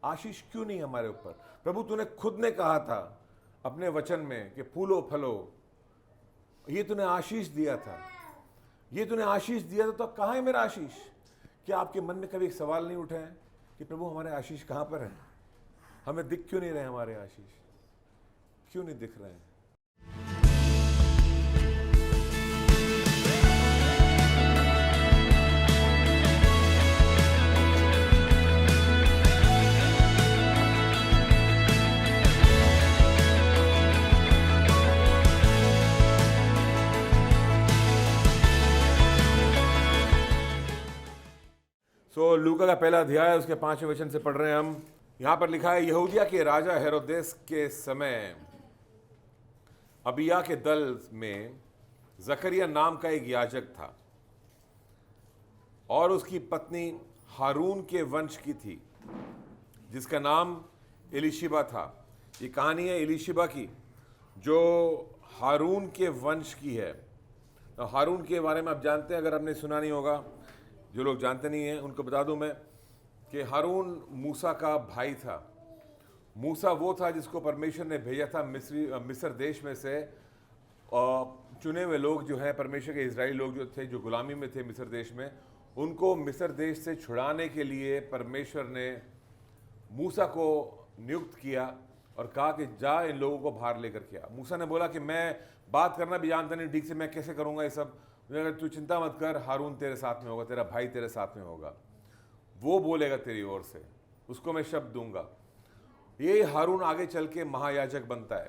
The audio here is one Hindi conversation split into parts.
आशीष क्यों नहीं हमारे ऊपर? प्रभु तूने खुद ने कहा था अपने वचन में कि फूलो फलो, ये तूने आशीष दिया था, ये तूने आशीष दिया था, तो कहाँ है मेरा आशीष? क्या आपके मन में कभी एक सवाल नहीं उठा है कि प्रभु हमारे आशीष कहाँ पर है? हमें दिख क्यों नहीं रहे? हमारे आशीष क्यों नहीं दिख रहे हैं? लूका का पहला अध्याय उसके 5वें वचन से पढ़ रहे हैं हम। यहां पर लिखा है, यहूदिया के राजा हेरोदेस के समय अबिया के दल में जकरिया नाम का एक याजक था और उसकी पत्नी हारून के वंश की थी जिसका नाम एलीशिबा था। ये कहानी है एलीशिबा की जो हारून के वंश की है। तो हारून के बारे में आप जानते हैं, अगर आपने सुना नहीं होगा, जो लोग जानते नहीं हैं उनको बता दूं मैं कि हारून मूसा का भाई था। मूसा वो था जिसको परमेश्वर ने भेजा था मिस्र देश में से, और चुने हुए लोग जो हैं परमेश्वर के इजराइली लोग जो थे, जो गुलामी में थे मिस्र देश में, उनको मिस्र देश से छुड़ाने के लिए परमेश्वर ने मूसा को नियुक्त किया और कहा कि जा इन लोगों को बाहर लेकर के आ। मूसा ने बोला कि मैं बात करना भी जानता नहीं ठीक से, मैं कैसे करूँगा ये सब? तू चिंता मत कर, हारून तेरे साथ में होगा, तेरा भाई तेरे साथ में होगा, वो बोलेगा तेरी ओर से, उसको मैं शब्द दूंगा। ये हारून आगे चल के महायाजक बनता है,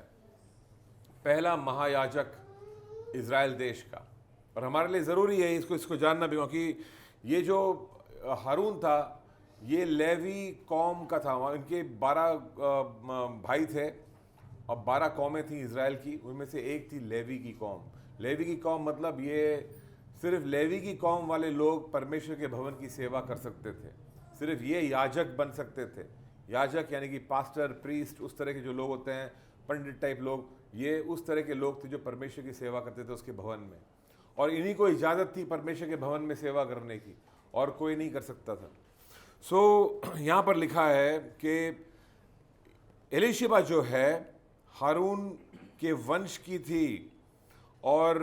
पहला महायाजक इजराइल देश का। और हमारे लिए ज़रूरी है इसको जानना भी, क्योंकि ये जो हारून था ये लेवी कौम का था। इनके 12 भाई थे और 12 कौमें थी इजराइल की, उनमें से एक थी लेवी की कौम। लेवी की कौम मतलब ये सिर्फ लेवी की कौम वाले लोग परमेश्वर के भवन की सेवा कर सकते थे, सिर्फ ये याजक बन सकते थे। याजक यानी कि पास्टर, प्रीस्ट, उस तरह के जो लोग होते हैं, पंडित टाइप लोग, ये उस तरह के लोग थे जो परमेश्वर की सेवा करते थे उसके भवन में, और इन्हीं को इजाज़त थी परमेश्वर के भवन में सेवा करने की, और कोई नहीं कर सकता था। यहाँ पर लिखा है कि एलीशिबा जो है हारून के वंश की थी, और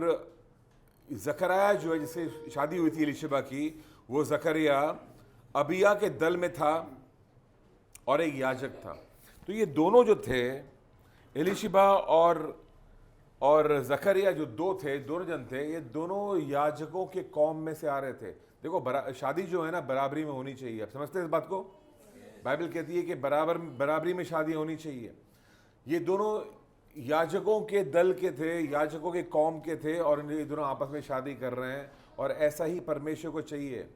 जकरिया जो है जिससे शादी हुई थी एलीशिबा की, वो जकरिया अबिया के दल में था और एक याजक था। तो ये दोनों जो थे, एलीशिबा और जकरिया, जो दोनों जन थे, ये दोनों याजकों के कौम में से आ रहे थे। देखो शादी जो है ना बराबरी में होनी चाहिए। आप समझते हैं इस बात को? बाइबल कहती है कि बराबरी में शादी होनी चाहिए। ये दोनों याजकों के दल के थे, याजकों के कौम के थे, और ये दोनों आपस में शादी कर रहे हैं। और ऐसा ही परमेश्वर को चाहिए।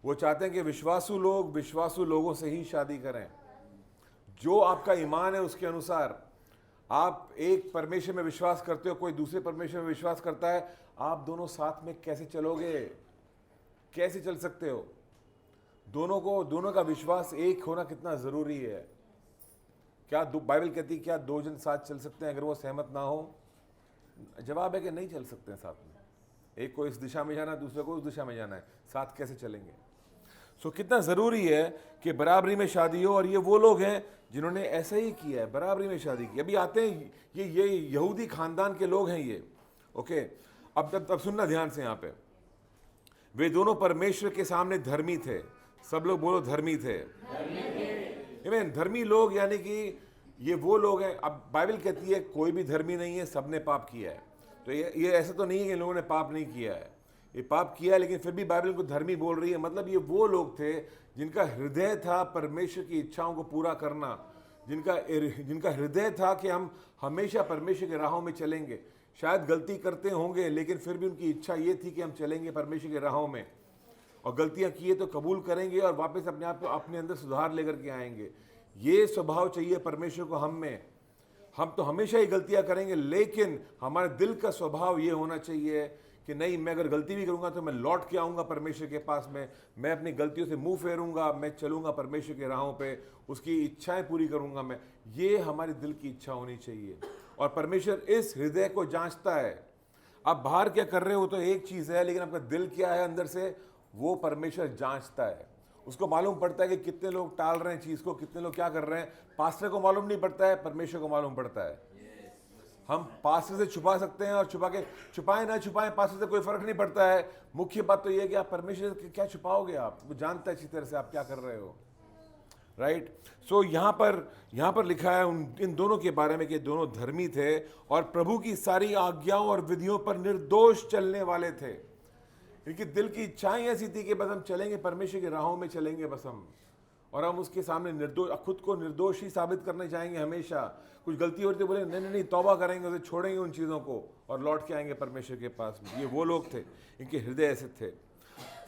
वो चाहते हैं कि विश्वासु लोगों से ही शादी करें। जो आपका ईमान है उसके अनुसार, आप एक परमेश्वर में विश्वास करते हो, कोई दूसरे परमेश्वर में विश्वास करता है, आप दोनों साथ में कैसे चलोगे? कैसे चल सकते हो? दोनों का विश्वास एक होना कितना जरूरी है। क्या बाइबल कहती है क्या 2 जन साथ चल सकते हैं अगर वो सहमत ना हो? जवाब है कि नहीं चल सकते हैं साथ में। एक को इस दिशा में जाना है, दूसरे को उस दिशा में जाना है, साथ कैसे चलेंगे? कितना ज़रूरी है कि बराबरी में शादी हो। और ये वो लोग हैं जिन्होंने ऐसा ही किया है, बराबरी में शादी की। अभी आते हैं, ये यहूदी खानदान के लोग हैं ये। ओके, अब सुनना ध्यान से। यहाँ पे वे दोनों परमेश्वर के सामने धर्मी थे। सब लोग बोलो धर्मी थे। धर्मी लोग यानी कि ये वो लोग हैं। अब बाइबल कहती है कोई भी धर्मी नहीं है, सबने पाप किया है। तो ये ऐसा तो नहीं है कि इन लोगों ने पाप नहीं किया है, ये पाप किया है, लेकिन फिर भी बाइबल को धर्मी बोल रही है। मतलब ये वो लोग थे जिनका हृदय था परमेश्वर की इच्छाओं को पूरा करना, जिनका हृदय था कि हम हमेशा परमेश्वर के राहों में चलेंगे। शायद गलती करते होंगे, लेकिन फिर भी उनकी इच्छा ये थी कि हम चलेंगे परमेश्वर के राहों में, और गलतियां किए तो कबूल करेंगे और वापस अपने आप को अपने अंदर सुधार लेकर के आएंगे। ये स्वभाव चाहिए परमेश्वर को हम में। हम तो हमेशा ही गलतियां करेंगे, लेकिन हमारे दिल का स्वभाव ये होना चाहिए कि नहीं, मैं अगर गलती भी करूंगा तो मैं लौट के आऊंगा परमेश्वर के पास में, मैं अपनी गलतियों से मुंह फेरूंगा, मैं चलूंगा परमेश्वर के राहों पे, उसकी इच्छाएं पूरी करूंगा मैं। ये हमारी दिल की इच्छा होनी चाहिए, और परमेश्वर इस हृदय को जांचता है। आप बाहर क्या कर रहे हो तो एक चीज़ है, लेकिन आपका दिल क्या है अंदर से, वो परमेश्वर जांचता है। उसको मालूम पड़ता है कि कितने लोग टाल रहे हैं चीज़ को, कितने लोग क्या कर रहे हैं। पास्टर को मालूम नहीं पड़ता है, परमेश्वर को मालूम पड़ता है। हम पास्टर से छुपा सकते हैं और छुपाएं ना छुपाएं, पास्टर से कोई फर्क नहीं पड़ता है। मुख्य बात तो ये है कि आप परमेश्वर से क्या छुपाओगे, आप वो जानता है अच्छी तरह से आप क्या कर रहे हो, राइट। सो यहाँ पर लिखा है इन दोनों के बारे में कि दोनों धर्मी थे और प्रभु की सारी आज्ञाओं और विधियों पर निर्दोष चलने वाले थे। इनकी दिल की इच्छाएं ऐसी थी कि बस हम चलेंगे परमेश्वर की राहों में चलेंगे बस हम, और हम उसके सामने निर्दोष, खुद को निर्दोष ही साबित करना चाहेंगे हमेशा। कुछ गलती होती बोले नहीं नहीं नहीं, तौबा करेंगे, उसे छोड़ेंगे उन चीज़ों को और लौट के आएंगे परमेश्वर के पास में। ये वो लोग थे, इनके हृदय ऐसे थे।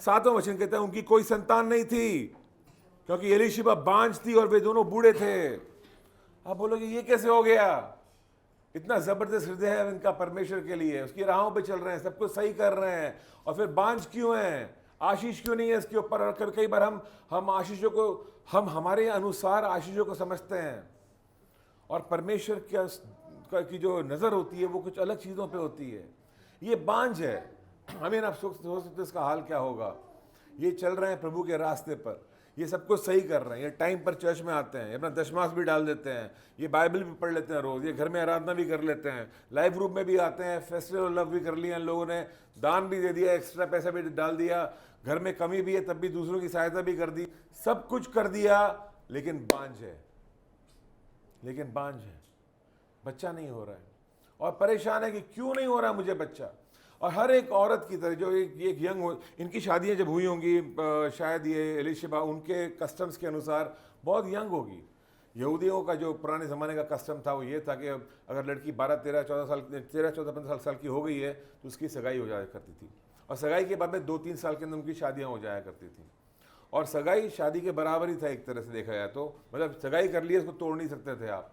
7वां वचन कहता है उनकी कोई संतान नहीं थी क्योंकि एलीशिबा बांझ थी और वे दोनों बूढ़े थे। आप बोलोगे ये कैसे हो गया? इतना जबरदस्त हृदय है इनका परमेश्वर के लिए, उसकी राहों पे चल रहे हैं, सब कुछ सही कर रहे हैं, और फिर बांझ क्यों हैं? आशीष क्यों नहीं है इसके ऊपर? और कई बार हम आशीषों को, हम हमारे अनुसार आशीषों को समझते हैं, और परमेश्वर की जो नज़र होती है वो कुछ अलग चीज़ों पे होती है। ये बांझ है। आप सोच सकते इसका हाल क्या होगा। ये चल रहे हैं प्रभु के रास्ते पर, ये सब कुछ सही कर रहे हैं, ये टाइम पर चर्च में आते हैं, अपना दशमास भी डाल देते हैं, ये बाइबल भी पढ़ लेते हैं रोज़, ये घर में आराधना भी कर लेते हैं, लाइव ग्रुप में भी आते हैं, फेस्टिवल लव भी कर लिया इन लोगों ने, दान भी दे दिया, एक्स्ट्रा पैसा भी डाल दिया, घर में कमी भी है तब भी दूसरों की सहायता भी कर दी, सब कुछ कर दिया, लेकिन बांझ है, बच्चा नहीं हो रहा है, और परेशान है कि क्यों नहीं हो रहा मुझे बच्चा। और हर एक औरत की तरह जो एक यंग हो, इनकी शादियां जब हुई होंगी, शायद ये एलीशिबा उनके कस्टम्स के अनुसार बहुत यंग होगी। यहूदियों का जो पुराने ज़माने का कस्टम था वो ये था कि अगर लड़की 12, 13, 14 साल 13, 14, 15 साल की हो गई है तो उसकी सगाई हो जाया करती थी, और सगाई के बाद में 2-3 साल के अंदर उनकी शादियाँ हो जाया करती थी, और सगाई शादी के बराबर ही था एक तरह से देखा जाए तो। मतलब सगाई कर लिए, उसको तोड़ नहीं सकते थे आप,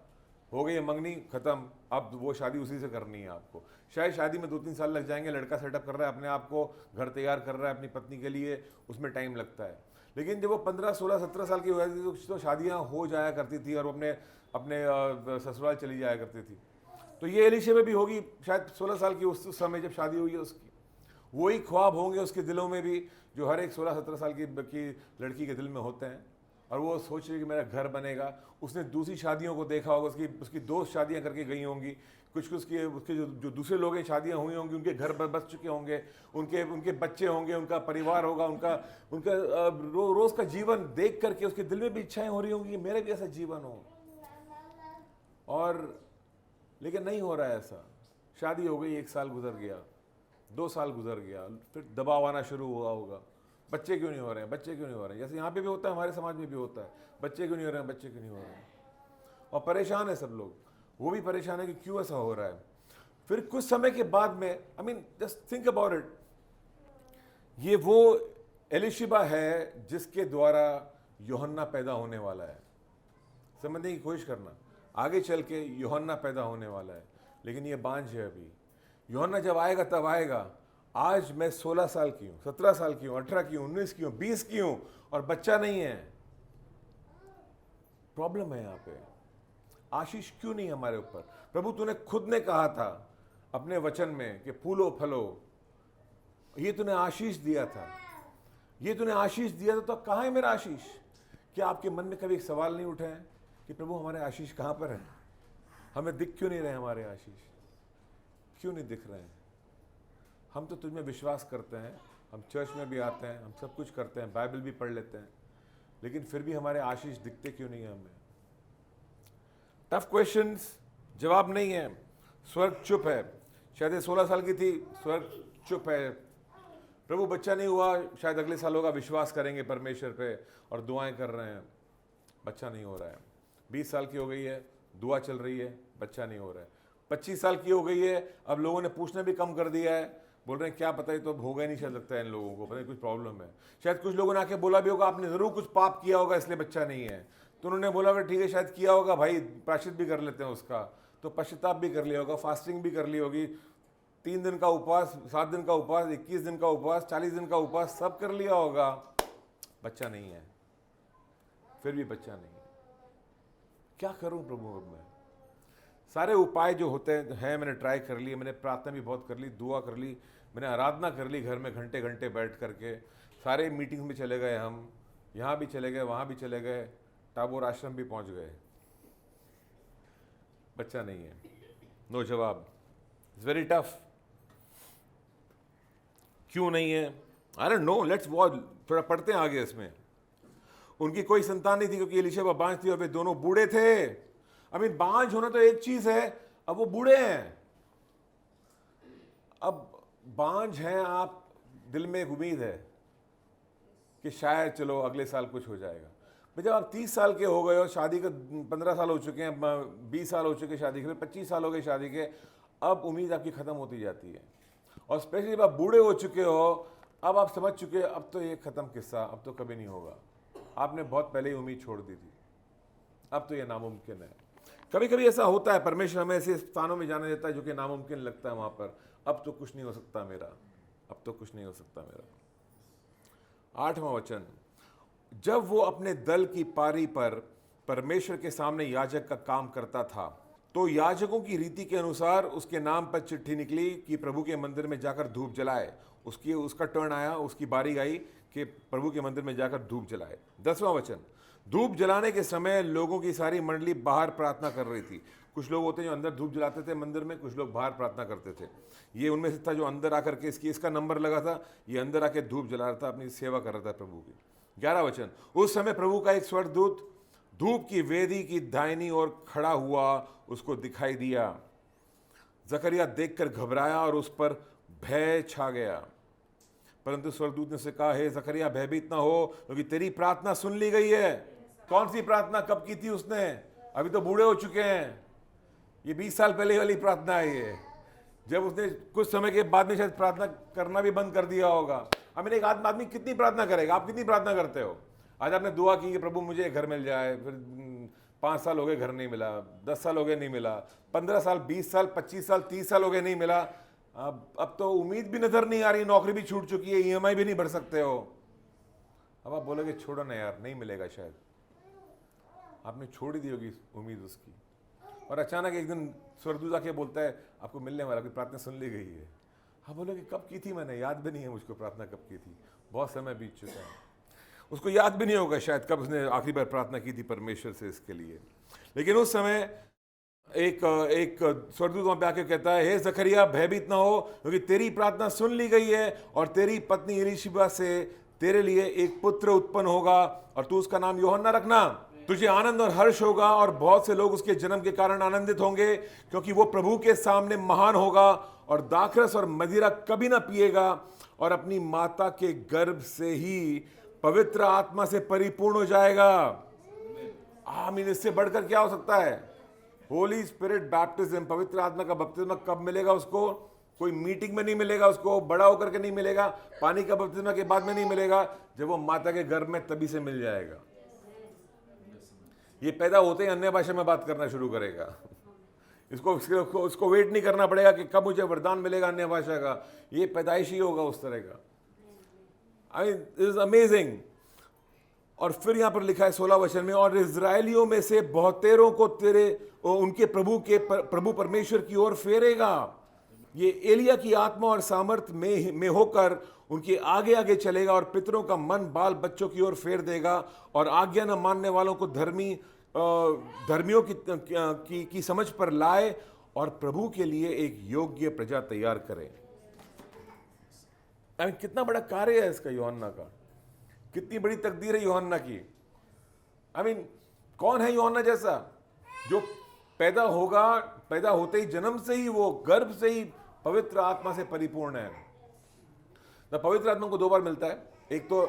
हो गई मंगनी खत्म, अब वो शादी उसी से करनी है आपको। शायद शादी में 2-3 साल लग जाएंगे, लड़का सेटअप कर रहा है अपने आप को, घर तैयार कर रहा है अपनी पत्नी के लिए, उसमें टाइम लगता है। लेकिन जब वो 15, 16, 17 साल की हो जाती थी तो शादियाँ हो जाया करती थी, और वो अपने ससुराल चली जाया करती थी। तो ये एलीशा में भी होगी शायद 16 साल की उस समय जब शादी हुई है उसकी, वही ख्वाब होंगे उसके दिलों में भी जो हर एक 16-17 साल की लड़की के दिल में होते हैं, और वो सोच रही कि मेरा घर बनेगा। उसने दूसरी शादियों को देखा होगा, उसकी दोस्त शादियां करके गई होंगी, कुछ उसके जो दूसरे लोग हैं शादियां हुई होंगी, उनके घर बस चुके होंगे, उनके बच्चे होंगे, उनका परिवार होगा, उनका रोज़ का जीवन देख करके उसके दिल में भी इच्छाएं हो रही होंगी मेरा भी ऐसा जीवन हो, और लेकिन नहीं हो रहा है ऐसा। शादी हो गई, 1 साल गुजर गया, 2 साल गुजर गया, फिर दबाव आना शुरू हुआ होगा, बच्चे क्यों नहीं हो रहे हैं, बच्चे क्यों नहीं हो रहे हैं। जैसे यहाँ पे भी होता है, हमारे समाज में भी होता है, बच्चे क्यों नहीं हो रहे हैं, बच्चे क्यों नहीं हो रहे हैं, और परेशान है सब लोग, वो भी परेशान है कि क्यों ऐसा हो रहा है। फिर कुछ समय के बाद में जस्ट थिंक अबाउट इट, ये वो एलीशिबा है जिसके द्वारा यूहन्ना पैदा होने वाला है। समझने की कोशिश करना, आगे चल के यूहन्ना पैदा होने वाला है, लेकिन ये बांझ है अभी। यूहन्ना जब आएगा तब आएगा। आज मैं 16 साल की हूँ, 17 साल की हूँ, 18 की हूँ, 19 की हूँ, 20 की हूँ, और बच्चा नहीं है। प्रॉब्लम है यहाँ पे। आशीष क्यों नहीं हमारे ऊपर? प्रभु तूने खुद ने कहा था अपने वचन में कि फूलो फलो, ये तूने आशीष दिया था, ये तूने आशीष दिया था, तो कहाँ है मेरा आशीष? क्या आपके मन में कभी एक सवाल नहीं उठे हैं कि प्रभु हमारे आशीष कहाँ पर है? हमें दिख क्यों नहीं रहे हमारे आशीष? क्यों नहीं दिख रहे हैं? हम तो तुझ में विश्वास करते हैं, हम चर्च में भी आते हैं, हम सब कुछ करते हैं, बाइबल भी पढ़ लेते हैं, लेकिन फिर भी हमारे आशीष दिखते क्यों नहीं है हमें? टफ क्वेश्चंस, जवाब नहीं है। स्वर्ग चुप है। शायद ये 16 साल की थी, स्वर्ग चुप है। प्रभु बच्चा नहीं हुआ, शायद अगले साल होगा, विश्वास करेंगे परमेश्वर पे और दुआएं कर रहे हैं, बच्चा नहीं हो रहा है। 20 साल की हो गई है, दुआ चल रही है, बच्चा नहीं हो रहा है। 25 साल की हो गई है, अब लोगों ने पूछना भी कम कर दिया है, बोल रहे हैं क्या पता, ही तो अब होगा ही नहीं, शायद लगता है इन लोगों को, पता नहीं कुछ प्रॉब्लम है। शायद कुछ लोगों ने आके बोला भी होगा आपने ज़रूर कुछ पाप किया होगा इसलिए बच्चा नहीं है, तो उन्होंने बोला होगा ठीक है शायद किया होगा भाई, प्रायश्चित भी कर लेते हैं उसका, तो पश्चाताप भी कर लिया होगा, फास्टिंग भी कर ली होगी, 3 दिन का उपवास, 7 दिन का उपवास, 21 दिन का उपवास, 40 दिन का उपवास, सब कर लिया होगा, बच्चा नहीं है, फिर भी बच्चा नहीं है। क्या करूं प्रभु? अब मैं सारे उपाय जो होते हैं मैंने ट्राई कर लिए, मैंने प्रार्थना भी बहुत कर ली, दुआ कर ली, मैंने आराधना कर ली घर में घंटे घंटे बैठ करके, सारे मीटिंग्स में चले गए हम, यहाँ भी चले गए, वहाँ भी चले गए, टाबोर आश्रम भी पहुँच गए, बच्चा नहीं है, नो जवाब। It's very tough. क्यों नहीं है? I don't know, let's watch, थोड़ा पढ़ते हैं आगे इसमें। उनकी कोई संतान नहीं थी क्योंकि एलीशबा बांझ थी और वे दोनों बूढ़े थे। आई मीन बांझ होना तो एक चीज है, अब वो बूढ़े हैं। अब बांझ हैं आप, दिल में एक उम्मीद है कि शायद चलो अगले साल कुछ हो जाएगा। भाई जब आप 30 साल के हो गए हो, शादी के 15 साल हो चुके हैं, 20 साल हो चुके शादी के, 25 साल हो गए शादी के, अब उम्मीद आपकी खत्म होती जाती है। और स्पेशली जब आप बूढ़े हो चुके हो, अब आप समझ चुके हो अब तो ये खत्म किस्सा, अब तो कभी नहीं होगा। आपने बहुत पहले ही उम्मीद छोड़ दी थी, अब तो ये नामुमकिन है। कभी कभी ऐसा होता है, परमेश्वर हमें ऐसे स्थानों में जाने देता है जो कि नामुमकिन लगता है, वहां पर अब तो कुछ नहीं हो सकता मेरा, अब तो कुछ नहीं हो सकता मेरा। 8वां वचन, जब वो अपने दल की पारी पर परमेश्वर के सामने याजक का काम करता था, तो याजकों की रीति के अनुसार उसके नाम पर चिट्ठी निकली कि प्रभु के मंदिर में जाकर धूप जलाए। उसका टर्न आया, उसकी बारी आई कि प्रभु के मंदिर में जाकर धूप जलाए। 10वां वचन, धूप जलाने के समय लोगों की सारी मंडली बाहर प्रार्थना कर रही थी। कुछ लोग होते हैं जो अंदर धूप जलाते थे मंदिर में, कुछ लोग बाहर प्रार्थना करते थे। ये उनमें से था जो अंदर आकर के इसका नंबर लगा था, ये अंदर आके धूप जला रहा था, अपनी सेवा कर रहा था प्रभु की। 11वां वचन, उस समय प्रभु का एक स्वर्गदूत धूप की वेदी की दाहिनी ओर खड़ा हुआ उसको दिखाई दिया। जकरिया देखकर घबराया और उस पर भय छा गया, परंतु स्वर्गदूत ने उसे कहा, हे जकरिया भयभीत ना हो, क्योंकि तेरी प्रार्थना सुन ली गई है। कौन सी प्रार्थना? कब की थी उसने? अभी तो बूढ़े हो चुके हैं, ये 20 साल पहले वाली प्रार्थना है ये, जब उसने कुछ समय के बाद में शायद प्रार्थना करना भी बंद कर दिया होगा। अब एक आदमी कितनी प्रार्थना करेगा? आप कितनी प्रार्थना करते हो? आज आपने दुआ की कि प्रभु मुझे घर मिल जाए, फिर 5 साल हो गए घर नहीं मिला, 10 साल हो गए नहीं मिला, 15 साल, 20 साल, 25 साल, 30 साल हो गए नहीं मिला। अब तो उम्मीद भी नजर नहीं आ रही, नौकरी भी छूट चुकी है, EMI भी नहीं भर सकते हो। अब आप बोलोगे छोड़ो ना यार, नहीं मिलेगा शायद, आपने छोड़ ही दी होगी उम्मीद उसकी, और अचानक एक दिन स्वर्गदूत आके बोलता है आपको मिलने वाला, आपकी प्रार्थना सुन ली गई है। हाँ बोलोगे कब की थी? मैंने याद भी नहीं है मुझको प्रार्थना कब की थी, बहुत समय बीत चुका है। उसको याद भी नहीं होगा शायद कब उसने आखिरी बार प्रार्थना की थी परमेश्वर से इसके लिए। लेकिन उस समय एक स्वर्गदूत वहां पे आके कहता है, हे जकरिया भयभीत ना हो, क्योंकि तेरी प्रार्थना सुन ली गई है और तेरी पत्नी एलीशिबा से तेरे लिए एक पुत्र उत्पन्न होगा और तू उसका नाम यूहन्ना रखना। तुझे आनंद और हर्ष होगा और बहुत से लोग उसके जन्म के कारण आनंदित होंगे, क्योंकि वो प्रभु के सामने महान होगा और दाखरस और मदिरा कभी ना पिएगा और अपनी माता के गर्भ से ही पवित्र आत्मा से परिपूर्ण हो जाएगा। आमीन। इससे बढ़कर क्या हो सकता है? होली स्पिरिट बैप्टिज्म, पवित्र आत्मा का बपतिस्मा कब मिलेगा उसको? कोई मीटिंग में नहीं मिलेगा उसको, बड़ा होकर के नहीं मिलेगा, पानी का बपतिस्मा के बाद में नहीं मिलेगा, जब वो माता के गर्भ में तभी से मिल जाएगा। ये पैदा होते ही अन्य भाषा में बात करना शुरू करेगा। इसको वेट नहीं करना पड़ेगा कि कब मुझे वरदान मिलेगा अन्य भाषा का, ये पैदाइश ही होगा उस तरह का। I mean this is amazing. और फिर यहां पर लिखा है 16 वचन में, और इजराइलियों में से बहुतेरों को उनके प्रभु परमेश्वर की ओर फेरेगा। ये एलिया की आत्मा और सामर्थ में होकर उनके आगे आगे चलेगा और पितरों का मन बाल बच्चों की ओर फेर देगा और आज्ञा न मानने वालों को धर्मियों की समझ पर लाए और प्रभु के लिए एक योग्य प्रजा तैयार करे। कितना बड़ा कार्य है इसका यूहन्ना का, कितनी बड़ी तकदीर है यूहन्ना की। कौन है यूहन्ना जैसा जो पैदा होते ही, जन्म से ही, वो गर्भ से ही पवित्र आत्मा से परिपूर्ण है। तो पवित्र आत्मा को 2 बार मिलता है। एक तो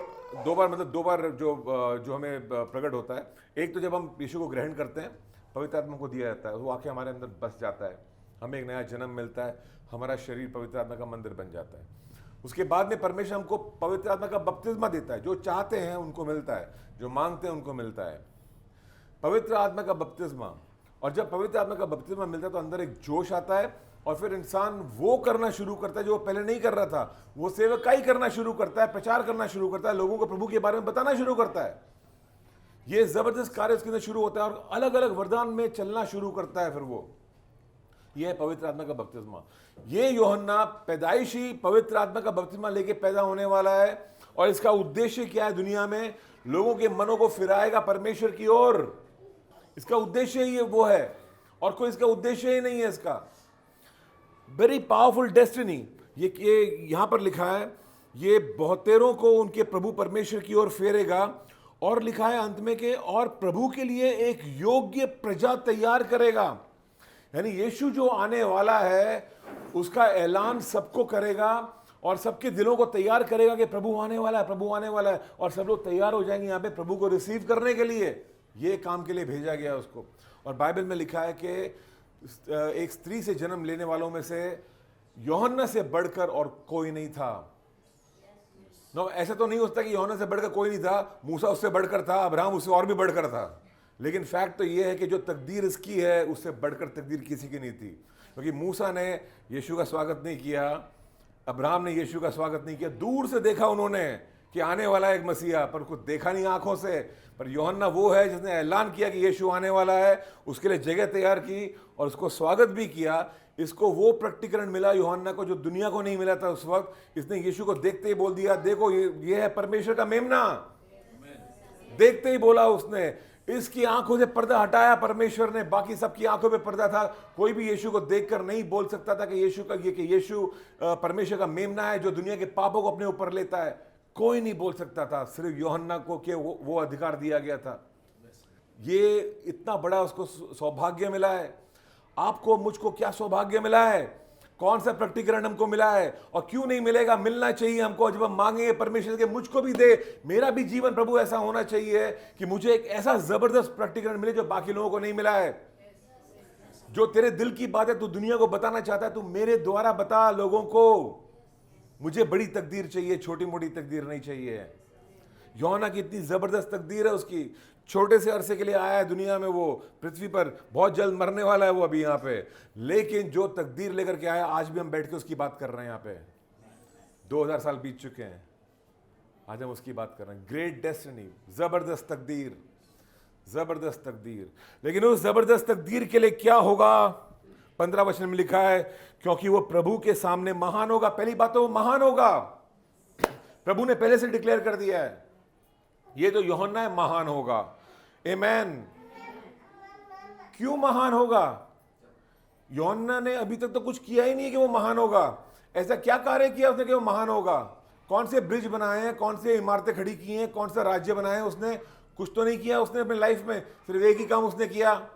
2 बार मतलब 2 बार जो हमें प्रकट होता है। एक तो जब हम यीशु को ग्रहण करते हैं, पवित्र आत्मा को दिया जाता है, वो आके हमारे अंदर बस जाता है, हमें एक नया जन्म मिलता है, हमारा शरीर पवित्र आत्मा का मंदिर बन जाता है। उसके बाद में परमेश्वर हमको पवित्र आत्मा का बपतिस्मा देता है। जो चाहते हैं उनको मिलता है, जो मांगते हैं उनको मिलता है पवित्र आत्मा का बपतिस्मा। और जब पवित्र आत्मा का बपतिस्मा मिलता है तो अंदर एक जोश आता है और फिर इंसान वो करना शुरू करता है जो वो पहले नहीं कर रहा था। वो सेवकाई करना शुरू करता है, प्रचार करना शुरू करता है, लोगों को प्रभु के बारे में बताना शुरू करता है। ये जबरदस्त कार्य उसके अंदर शुरू होता है और अलग अलग वरदान में चलना शुरू करता है। फिर वो ये है पवित्र आत्मा का बपतिस्मा। ये यूहन्ना पैदाइशी पवित्र आत्मा का बपतिस्मा लेके पैदा होने वाला है और इसका उद्देश्य क्या है? दुनिया में लोगों के मनों को फिराएगा परमेश्वर की ओर। इसका उद्देश्य ही वो है, और कोई इसका उद्देश्य ही नहीं है इसका। Very powerful destiny. ये यहां पर लिखा है, ये बहुतेरों को उनके प्रभु परमेश्वर की ओर फेरेगा, और लिखा है अंत में के और प्रभु के लिए एक योग्य प्रजा तैयार करेगा। यानी यीशु जो आने वाला है उसका ऐलान सबको करेगा और सबके दिलों को तैयार करेगा कि प्रभु आने वाला है, प्रभु आने वाला है, और सब लोग तैयार हो जाएंगे यहाँ पे प्रभु को रिसीव करने के लिए। ये काम के लिए भेजा गया उसको। और बाइबल में लिखा है कि एक स्त्री से जन्म लेने वालों में से यूहन्ना से बढ़कर और कोई नहीं था। नो, ऐसा तो नहीं होता कि यूहन्ना से बढ़कर कोई नहीं था, मूसा उससे बढ़कर था, अब्राहम उससे और भी बढ़कर था। लेकिन फैक्ट तो ये है कि जो तकदीर इसकी है उससे बढ़कर तकदीर किसी की नहीं थी। क्योंकि मूसा ने यीशु का स्वागत नहीं किया, अब्राहम ने यीशु का स्वागत नहीं किया। दूर से देखा उन्होंने कि आने वाला है एक मसीहा, पर कुछ देखा नहीं आंखों से। पर यूहन्ना वो है जिसने ऐलान किया कि यीशु आने वाला है, उसके लिए जगह तैयार की और उसको स्वागत भी किया। इसको वो प्रकटीकरण मिला यूहन्ना को जो दुनिया को नहीं मिला था उस वक्त। इसने यीशु को देखते ही बोल दिया, देखो ये है परमेश्वर का मेमना। देखते ही बोला उसने, इसकी आंखों से पर्दा हटाया परमेश्वर ने। बाकी सबकी आंखों पे पर्दा था, कोई भी यीशु को देखकर नहीं बोल सकता था कि यीशु परमेश्वर का मेमना है जो दुनिया के पापों को अपने ऊपर लेता है। कोई नहीं बोल सकता था, सिर्फ यूहन्ना को के वो अधिकार दिया गया था। ये इतना बड़ा उसको सौभाग्य मिला है। आपको मुझको क्या सौभाग्य मिला है? कौन सा प्रकटीकरण हमको मिला है? और क्यों नहीं मिलेगा? मिलना चाहिए हमको। जब हम मांगेंगे परमेश्वर के मुझको भी दे, मेरा भी जीवन प्रभु ऐसा होना चाहिए कि मुझे एक ऐसा जबरदस्त प्रकटीकरण मिले जो बाकी लोगों को नहीं मिला है। जो तेरे दिल की बात है, तू दुनिया को बताना चाहता है, तू मेरे द्वारा बता लोगों को। मुझे बड़ी तकदीर चाहिए, छोटी मोटी तकदीर नहीं चाहिए। यूहन्ना की इतनी जबरदस्त तकदीर है उसकी। छोटे से अरसे के लिए आया है दुनिया में, वो पृथ्वी पर बहुत जल्द मरने वाला है वो अभी यहाँ पे। लेकिन जो तकदीर लेकर के आया, आज भी हम बैठ के उसकी बात कर रहे हैं। यहाँ पे 2000 साल बीत चुके हैं, आज हम उसकी बात कर रहे हैं। ग्रेट डेस्टिनी, जबरदस्त तकदीर, जबरदस्त तकदीर। लेकिन उस जबरदस्त तकदीर के लिए क्या होगा? 15 वचन में लिखा है, क्योंकि वो प्रभु के सामने महान होगा। पहली बात तो वो महान होगा, प्रभु ने पहले से डिक्लेयर कर दिया है। ये जो यूहन्ना है महान होगा। आमीन। क्यों महान होगा? यूहन्ना ने अभी तक तो कुछ किया ही नहीं है कि वो महान होगा। ऐसा क्या कार्य किया उसने कि वो महान होगा? कौन से ब्रिज बनाए हैं, कौन से इमारतें खड़ी की हैं, कौन सा राज्य बनाए हैं उसने? कुछ तो नहीं किया उसने अपनी लाइफ में। सिर्फ एक ही काम उसने किया,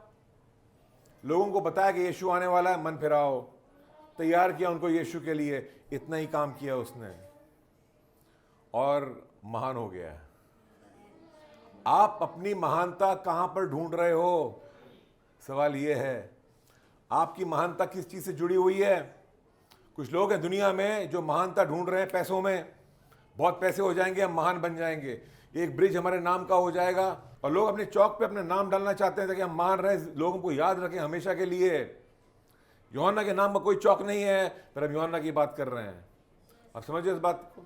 लोगों को बताया कि यीशु आने वाला है, मन फिराओ, तैयार किया उनको यीशु के लिए। इतना ही काम किया उसने और महान हो गया। आप अपनी महानता कहां पर ढूंढ रहे हो? सवाल यह है, आपकी महानता किस चीज से जुड़ी हुई है? कुछ लोग हैं दुनिया में जो महानता ढूंढ रहे हैं पैसों में। बहुत पैसे हो जाएंगे, हम महान बन जाएंगे, एक ब्रिज हमारे नाम का हो जाएगा, और लोग अपने चौक पे अपने नाम डालना चाहते हैं ताकि हम महान रहें, लोगों को याद रखें हमेशा के लिए। यूहन्ना के नाम में कोई चौक नहीं है, पर हम यूहन्ना की बात कर रहे हैं। आप समझिए इस बात को।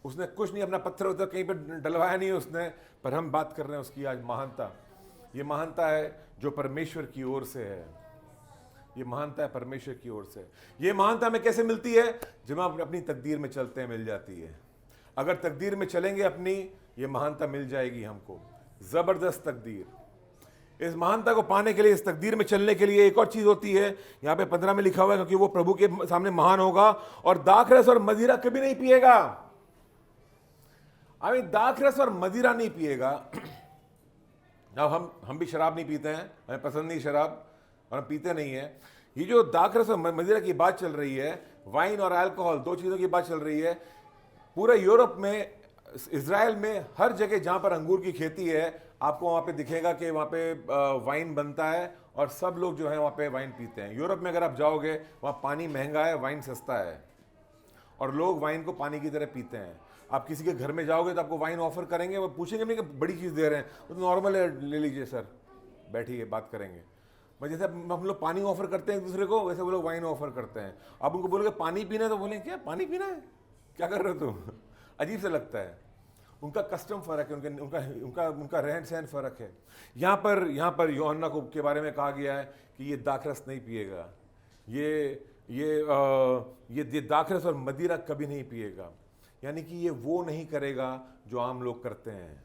उसने कुछ नहीं, अपना पत्थर उधर कहीं पर डलवाया नहीं उसने, पर हम बात कर रहे हैं उसकी आज महानता। ये महानता है जो परमेश्वर की ओर से है। ये महानता है परमेश्वर की ओर से। ये महानता हमें कैसे मिलती है? जब हम अपनी तकदीर में चलते हैं, मिल जाती है। अगर तकदीर में चलेंगे अपनी, ये महानता मिल जाएगी हमको, जबरदस्त तकदीर। इस महानता को पाने के लिए, इस तकदीर में चलने के लिए एक और चीज होती है। यहाँ पे 15 में लिखा हुआ है, क्योंकि वो प्रभु के सामने महान होगा और दाखरस और मदिरा कभी नहीं पिएगा। अभी दाखरस और मदिरा नहीं पिएगा। अब हम भी शराब नहीं पीते हैं, हमें पसंद नहीं शराब और हम पीते नहीं है। ये जो दाखरस और मदिरा की बात चल रही है, वाइन और अल्कोहल, दो चीज़ों की बात चल रही है। पूरे यूरोप में, इजराइल में, हर जगह जहाँ पर अंगूर की खेती है, आपको वहाँ पे दिखेगा कि वहाँ पे वाइन बनता है और सब लोग जो है वहाँ पे वाइन पीते हैं। यूरोप में अगर आप जाओगे, वहाँ पानी महंगा है, वाइन सस्ता है, और लोग वाइन को पानी की तरह पीते हैं। आप किसी के घर में जाओगे तो आपको वाइन ऑफर करेंगे, वो पूछेंगे नहीं कि बड़ी चीज़ दे रहे हैं, वो तो नॉर्मल है, ले लीजिए सर, बैठिए बात करेंगे। मैं जैसे हम लोग पानी ऑफर करते हैं एक दूसरे को, वैसे वो लोग वाइन ऑफर करते हैं। आप उनको बोलोगे पानी पीना है तो बोलेंगे क्या पानी पीना है, क्या कर रहे हो तुम? अजीब से लगता है। उनका कस्टम फर्क है, उनका रहन सहन फर्क है। यहाँ पर यूहन्ना को के बारे में कहा गया है कि ये दाखरस नहीं पिएगा, ये दाखरस और मदिरा कभी नहीं पिएगा। यानी कि ये वो नहीं करेगा जो आम लोग करते हैं।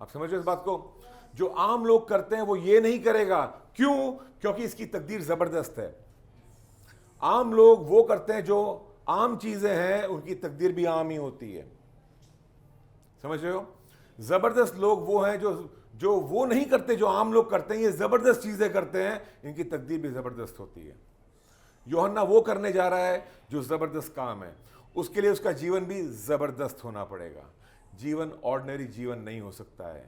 आप समझ रहे हो इस बात को? जो आम लोग करते हैं वो ये नहीं करेगा। क्यों? क्योंकि इसकी तकदीर जबरदस्त है। आम लोग वो करते हैं जो आम चीजें हैं, उनकी तकदीर भी आम ही होती है। समझ रहे हो? जबरदस्त लोग वो हैं जो वो नहीं करते जो आम लोग करते हैं, ये जबरदस्त चीजें करते हैं, इनकी तकदीर भी जबरदस्त होती है। यूहन्ना वो करने जा रहा है जो जबरदस्त काम है, उसके लिए उसका जीवन भी जबरदस्त होना पड़ेगा। जीवन ऑर्डिनरी जीवन नहीं हो सकता है,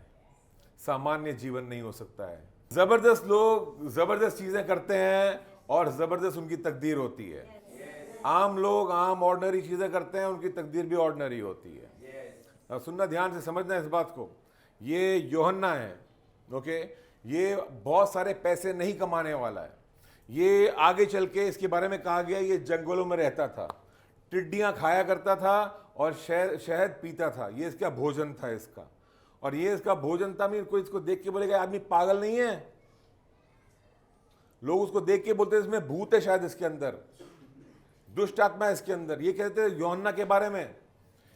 सामान्य जीवन नहीं हो सकता है। जबरदस्त लोग जबरदस्त चीजें करते हैं और जबरदस्त उनकी तकदीर होती है। आम लोग आम ऑर्डिनरी चीजें करते हैं, उनकी तकदीर भी ऑर्डिनरी होती है। अब सुनना, ध्यान से समझना इस बात को। ये यूहन्ना है, ओके? ये बहुत सारे पैसे नहीं कमाने वाला है। ये आगे चल के इसके बारे में कहा गया, ये जंगलों में रहता था, टिड्डियां खाया करता था और शहद पीता था। ये इसका भोजन था इसका, और ये इसका भोजन था। कोई इसको देख के बोलेगा आदमी पागल नहीं है? लोग उसको देख के बोलते इसमें भूत है, शायद इसके अंदर दुष्ट आत्मा है इसके अंदर। ये कहते हैं यूहन्ना के बारे में,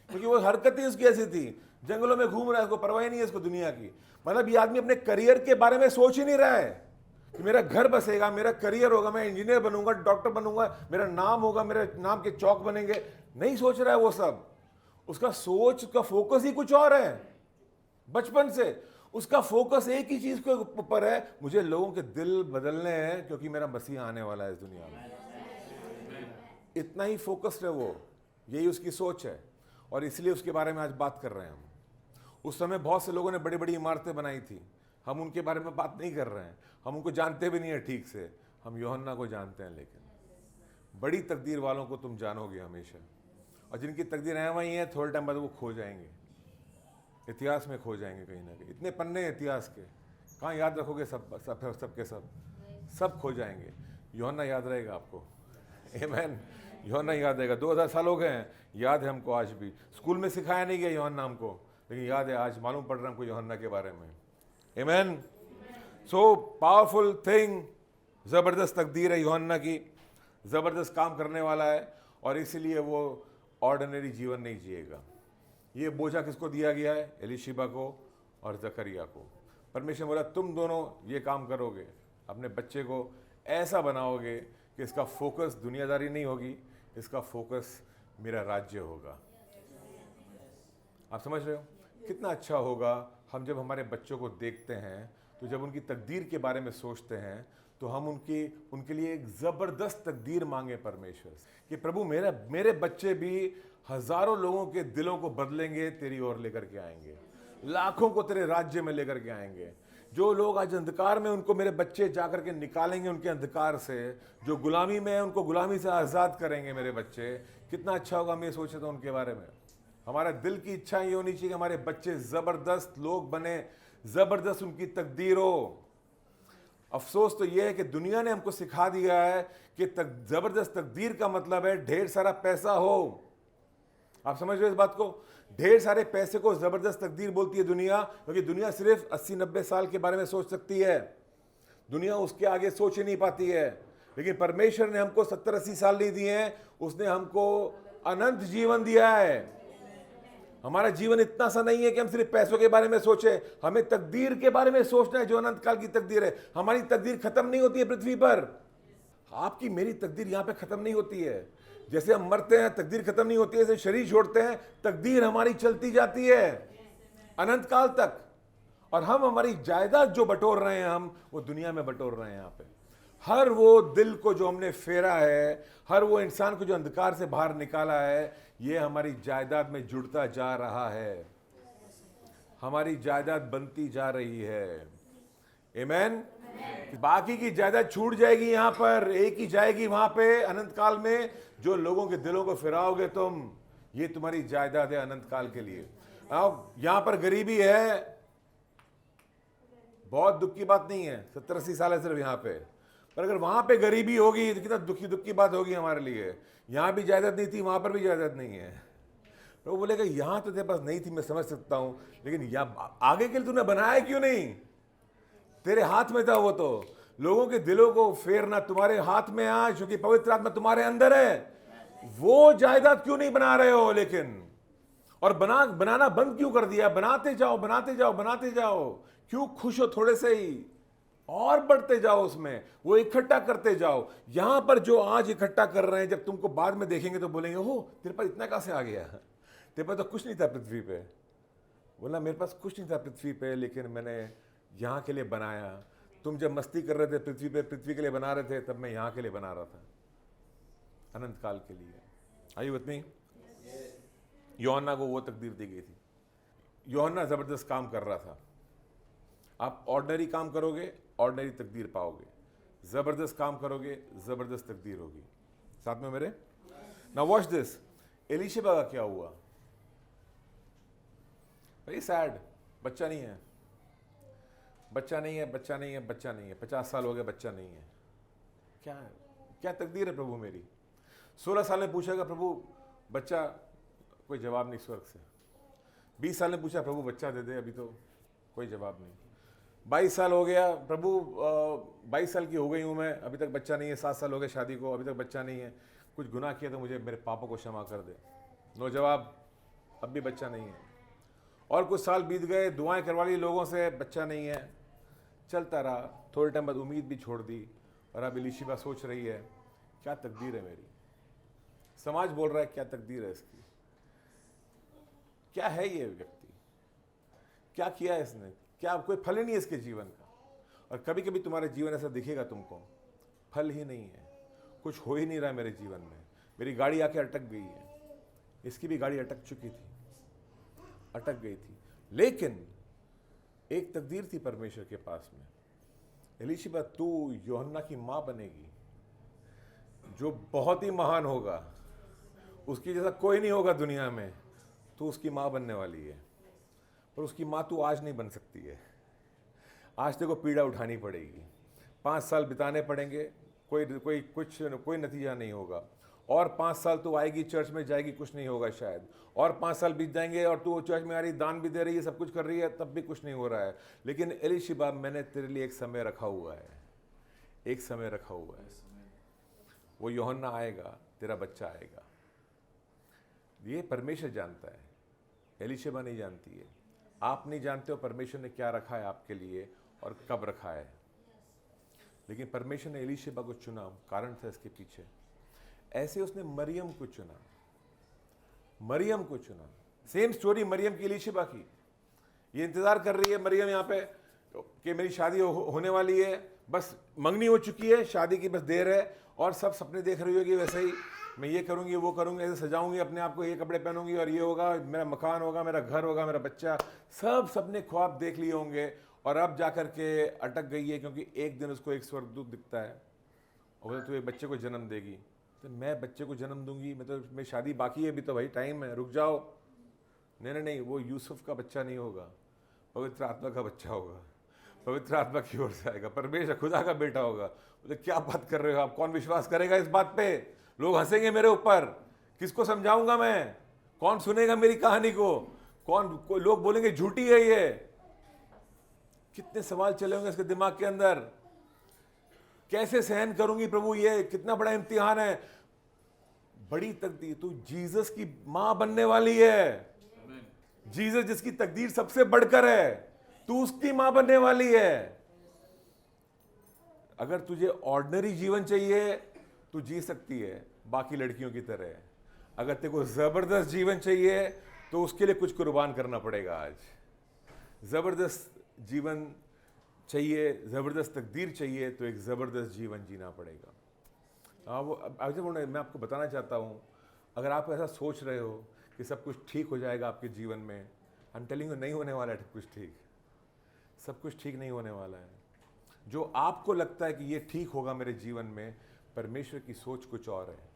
क्योंकि वो हरकतें उसकी ऐसी थी, जंगलों में घूम रहा है, उसको परवाह नहीं है इसको दुनिया की। मतलब ये आदमी अपने करियर के बारे में सोच ही नहीं रहा है कि मेरा घर बसेगा, मेरा करियर होगा, मैं इंजीनियर बनूंगा, डॉक्टर बनूंगा, मेरा नाम होगा, मेरे नाम के चौक बनेंगे। नहीं सोच रहा है वो सब। उसका सोच, उसका फोकस ही कुछ और है। बचपन से उसका फोकस एक ही चीज के ऊपर है, मुझे लोगों के दिल बदलने हैं क्योंकि मेरा मसीहा आने वाला है इस दुनिया में। इतना ही फोकस्ड है वो, यही उसकी सोच है, और इसलिए उसके बारे में आज बात कर रहे हैं हम। उस समय बहुत से लोगों ने बड़ी बड़ी इमारतें बनाई थी, हम उनके बारे में बात नहीं कर रहे हैं, हम उनको जानते भी नहीं है ठीक से। हम यूहन्ना को जानते हैं, लेकिन बड़ी तकदीर वालों को तुम जानोगे हमेशा, और जिनकी तकदीर है वही है, थोड़े टाइम बाद वो खो जाएंगे, इतिहास में खो जाएंगे कहीं ना कहीं। इतने पन्ने इतिहास के, कहाँ याद रखोगे? सब के सब खो जाएंगे। यूहन्ना याद रहेगा आपको। आमीन। यूहन्ना याद रहेगा। 2000 साल हो गए हैं, याद है हमको आज भी। स्कूल में सिखाया नहीं गया यूहन्ना हमको, लेकिन याद है, आज मालूम पड़ रहा है हमको यूहन्ना के बारे में। आमीन। सो पावरफुल थिंग, जबरदस्त तकदीर है यूहन्ना की, जबरदस्त काम करने वाला है, और इसीलिए वो ऑर्डिनरी जीवन नहीं जिएगा। ये बोझा किसको दिया गया है? एलीशिबा को और जकरिया को। परमेश्वर बोला तुम दोनों ये काम करोगे, अपने बच्चे को ऐसा बनाओगे कि इसका फोकस दुनियादारी नहीं होगी, इसका फोकस मेरा राज्य होगा। आप समझ रहे हो? कितना अच्छा होगा हम जब हमारे बच्चों को देखते हैं, तो जब उनकी तकदीर के बारे में सोचते हैं, तो हम उनके लिए एक ज़बरदस्त तकदीर मांगे परमेश्वर से कि प्रभु मेरे बच्चे भी हजारों लोगों के दिलों को बदलेंगे, तेरी ओर लेकर के आएंगे, लाखों को तेरे राज्य में लेकर के आएंगे। जो लोग आज अंधकार में, उनको मेरे बच्चे जाकर के निकालेंगे उनके अंधकार से। जो गुलामी में है, उनको गुलामी से आज़ाद करेंगे मेरे बच्चे। कितना अच्छा होगा, मैं सोचता हूँ उनके बारे में। हमारा दिल की इच्छा ये होनी चाहिए कि हमारे बच्चे ज़बरदस्त लोग बने, ज़बरदस्त उनकी तकदीर हो। अफसोस तो यह है कि दुनिया ने हमको सिखा दिया है कि ज़बरदस्त तकदीर का मतलब है ढेर सारा पैसा हो। आप समझ रहे हो इस बात को? ढेर सारे पैसे को जबरदस्त तकदीर बोलती है दुनिया, क्योंकि दुनिया सिर्फ 80-90 साल के बारे में सोच सकती है। दुनिया उसके आगे सोच ही नहीं पाती है। लेकिन परमेश्वर ने हमको 70-80 साल नहीं दिए हैं, उसने हमको अनंत जीवन दिया है। हमारा जीवन इतना सा नहीं है कि हम सिर्फ पैसों के बारे में सोचें, हमें तकदीर के बारे में सोचना है जो अनंत काल की तकदीर है। हमारी तकदीर खत्म नहीं होती है पृथ्वी पर। आपकी मेरी तकदीर यहां पे खत्म नहीं होती है। जैसे हम मरते हैं, तकदीर खत्म नहीं होती है, जैसे शरीर छोड़ते हैं, तकदीर हमारी चलती जाती है अनंत काल तक। और हम हमारी जायदाद जो बटोर रहे हैं, हम वो दुनिया में बटोर रहे हैं। यहाँ पे हर वो दिल को जो हमने फेरा है, हर वो इंसान को जो अंधकार से बाहर निकाला है, ये हमारी जायदाद में जुड़ता जा रहा है। हमारी जायदाद बनती जा रही है। आमीन। बाकी की जायदाद छूट जाएगी, यहाँ पर एक ही जाएगी वहां पे अनंत काल में। जो लोगों के दिलों को फिराओगे तुम, ये तुम्हारी जायदाद है अनंत काल के लिए। अब यहां पर गरीबी है, बहुत दुख की बात नहीं है, 70-80 साल है सिर्फ यहाँ पे। पर अगर वहां पे गरीबी होगी तो कितना दुख की बात होगी हमारे लिए। यहां भी जायदाद नहीं थी, वहां पर भी जायदाद नहीं है। तो वो बोलेगा यहां तो तेरे पास नहीं थी, मैं समझ सकता हूं, लेकिन यहाँ आगे के लिए तूने बनाया क्यों नहीं? तेरे हाथ में था वो तो। लोगों के दिलों को फेरना तुम्हारे हाथ में आज, क्योंकि पवित्र आत्मा तुम्हारे अंदर है। वो जायदाद क्यों नहीं बना रहे हो? लेकिन और बनाना बंद क्यों कर दिया? बनाते जाओ, बनाते जाओ, बनाते जाओ। क्यों खुश हो थोड़े से ही? और बढ़ते जाओ उसमें, वो इकट्ठा करते जाओ। यहां पर जो आज इकट्ठा कर रहे हैं, जब तुमको बाद में देखेंगे तो बोलेंगे, हो तेरे पास इतना कहां से आ गया? तेरे पास तो कुछ नहीं था पृथ्वी पे। बोला मेरे पास कुछ नहीं था पृथ्वी पे, लेकिन मैंने यहाँ के लिए बनाया। तुम जब मस्ती कर रहे थे पृथ्वी पे, पृथ्वी के लिए बना रहे थे, तब मैं यहाँ के लिए बना रहा था, अनंत काल के लिए। आयु इतनी यूहन्ना को वो तकदीर दी गई थी। यूहन्ना जबरदस्त काम कर रहा था। आप ऑर्डिनरी काम करोगे, ऑर्डिनरी तकदीर पाओगे। जबरदस्त काम करोगे, जबरदस्त तकदीर होगी। साथ में मेरे नाउ वॉच दिस। एलीशिबा का क्या हुआ? Very sad. बच्चा नहीं है, बच्चा नहीं है, बच्चा नहीं है, बच्चा नहीं है। 50 साल हो गए, बच्चा नहीं है। क्या है? क्या तकदीर है प्रभु मेरी? 16 साल में पूछेगा प्रभु बच्चा, कोई जवाब नहीं स्वर्ग से। 20 साल में पूछा प्रभु बच्चा दे दे, अभी तो कोई जवाब नहीं। 22 साल हो गया प्रभु, 22 साल की हो गई हूँ मैं, अभी तक बच्चा नहीं है। 7 साल हो गए शादी को, अभी तक बच्चा नहीं है। कुछ गुनाह किया तो मुझे मेरे पापों को क्षमा कर दे। नो जवाब, अब भी बच्चा नहीं है। और कुछ साल बीत गए, दुआएं करवा ली लोगों से, बच्चा नहीं है। चलता रहा, थोड़े टाइम बाद उम्मीद भी छोड़ दी। और अब एलीशिबा सोच रही है, क्या तकदीर है मेरी? समाज बोल रहा है क्या तकदीर है इसकी? क्या है ये व्यक्ति? क्या किया है इसने? क्या कोई फल ही नहीं है इसके जीवन का? और कभी कभी तुम्हारे जीवन ऐसा दिखेगा तुमको, फल ही नहीं है, कुछ हो ही नहीं रहा मेरे जीवन में। मेरी गाड़ी आके अटक गई है, इसकी भी गाड़ी अटक चुकी थी, अटक गई थी। लेकिन एक तकदीर थी परमेश्वर के पास में। एलीशिबा, तू यूहन्ना की मां बनेगी, जो बहुत ही महान होगा, उसकी जैसा कोई नहीं होगा दुनिया में। तू उसकी मां बनने वाली है। पर उसकी मां तू आज नहीं बन सकती है। आज तेरे को पीड़ा उठानी पड़ेगी, 5 साल बिताने पड़ेंगे, कोई नतीजा नहीं होगा। और 5 साल तू आएगी, चर्च में जाएगी, कुछ नहीं होगा शायद। और 5 साल बीत जाएंगे और तू चर्च में आ रही, दान भी दे रही है, सब कुछ कर रही है, तब भी कुछ नहीं हो रहा है। लेकिन एलीशिबा, मैंने तेरे लिए एक समय रखा हुआ है, एक समय रखा हुआ है। वो यूहन्ना आएगा, तेरा बच्चा आएगा। ये परमेश्वर जानता है, एलीशिबा नहीं जानती है। आप नहीं जानते हो परमेश्वर ने क्या रखा है आपके लिए और कब रखा है। लेकिन परमेश्वर ने एलीशिबा को चुना, कारण था इसके पीछे। ऐसे उसने मरियम को चुना, मरियम को चुना। सेम स्टोरी मरियम की, एलीशिबा की। ये इंतजार कर रही है मरियम यहाँ पे कि मेरी शादी होने वाली है, बस मंगनी हो चुकी है, शादी की बस देर है। और सब सपने देख रही होगी वैसे ही, मैं ये करूँगी, वो करूँगी, ऐसे सजाऊंगी अपने आप को, ये कपड़े पहनूंगी और ये होगा, मेरा मकान होगा, मेरा घर होगा, मेरा बच्चा। सब सपने ख्वाब देख लिए होंगे। और अब जाकर के अटक गई है, क्योंकि एक दिन उसको एक स्वर्गदूत दिखता है और बोले तू एक बच्चे को जन्म देगी। तो मैं बच्चे को जन्म दूंगी? मतलब मेरी शादी बाकी है, अभी तो भाई टाइम है, रुक जाओ। नहीं नहीं नहीं, वो यूसुफ का बच्चा नहीं होगा, पवित्र आत्मा का बच्चा होगा, पवित्र आत्मा की ओर से आएगा, परमेश्वर खुदा का बेटा होगा। बोले क्या बात कर रहे हो आप? कौन विश्वास करेगा इस बात पे? लोग हंसेंगे मेरे ऊपर, किसको समझाऊंगा मैं? कौन सुनेगा मेरी कहानी को? कोई लोग बोलेंगे झूठी है ये। कितने सवाल चले होंगे इसके दिमाग के अंदर। कैसे सहन करूंगी प्रभु, ये कितना बड़ा इम्तिहान है। बड़ी तकदीर, तू जीसस की मां बनने वाली है। जीसस जिसकी तकदीर सबसे बढ़कर है, तू उसकी मां बनने वाली है। अगर तुझे ऑर्डिनरी जीवन चाहिए तू जी सकती है बाकी लड़कियों की तरह। अगर तेरे को जबरदस्त जीवन चाहिए तो उसके लिए कुछ कुर्बान करना पड़ेगा। आज जबरदस्त जीवन चाहिए, जबरदस्त तकदीर चाहिए, तो एक जबरदस्त जीवन जीना पड़ेगा। हाँ, वो मैं आपको बताना चाहता हूँ, अगर आप ऐसा सोच रहे हो कि सब कुछ ठीक हो जाएगा आपके जीवन में, आई एम टेलिंग यू, नहीं होने वाला है कुछ ठीक। सब कुछ ठीक नहीं होने वाला है। जो आपको लगता है कि ये ठीक होगा मेरे जीवन में, परमेश्वर की सोच कुछ और है।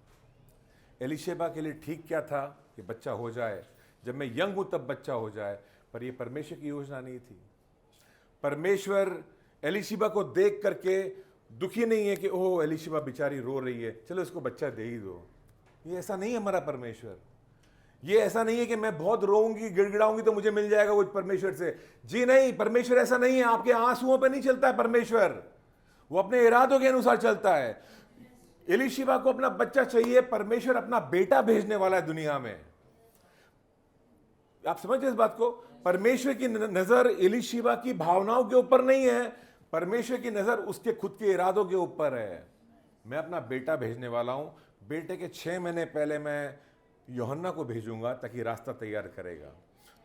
एलीशिबा के लिए ठीक क्या था कि बच्चा हो जाए, जब मैं यंग हूं तब बच्चा हो जाए, पर यह परमेश्वर की योजना नहीं थी। परमेश्वर एलीशिबा को देख करके दुखी नहीं है कि ओह एलीशिबा बेचारी रो रही है, चलो इसको बच्चा दे ही दो। ये ऐसा नहीं है हमारा परमेश्वर। ये ऐसा नहीं है कि मैं बहुत रोऊंगी, गिड़गिड़ाऊंगी तो मुझे मिल जाएगा वो परमेश्वर से। जी नहीं, परमेश्वर ऐसा नहीं है। आपके आंसुओं पे नहीं चलता है परमेश्वर, वो अपने इरादों के अनुसार चलता है। एलीशिबा को अपना बच्चा चाहिए, परमेश्वर अपना बेटा भेजने वाला है दुनिया में। आप समझ इस बात को? परमेश्वर की नजर एलीशिबा की भावनाओं के ऊपर नहीं है, परमेश्वर की नजर उसके खुद के इरादों के ऊपर है। मैं अपना बेटा भेजने वाला हूं, बेटे के 6 महीने पहले मैं यूहन्ना को भेजूंगा ताकि रास्ता तैयार करेगा।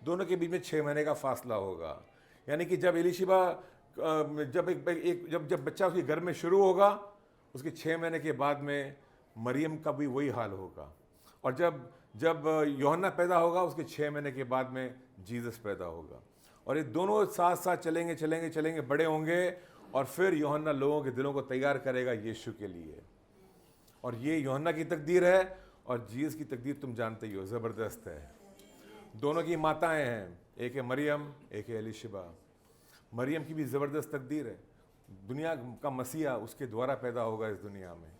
दोनों के बीच में 6 महीने का फासला होगा। यानी कि जब एलीशिबा जब बच्चा उसके घर में शुरू होगा, उसके 6 महीने के बाद में मरियम का भी वही हाल होगा। और जब जब यूहन्ना पैदा होगा, उसके 6 महीने के बाद में जीसस पैदा होगा। और ये दोनों साथ साथ चलेंगे चलेंगे चलेंगे, बड़े होंगे, और फिर यूहन्ना लोगों के दिलों को तैयार करेगा यीशु के लिए। और ये यूहन्ना की तकदीर है, और जीसस की तकदीर तुम जानते ही हो, ज़बरदस्त है। दोनों की माताएं हैं, एक है मरियम, एक है एलीशिबा। मरियम की भी ज़बरदस्त तकदीर है, दुनिया का मसीहा उसके द्वारा पैदा होगा इस दुनिया में।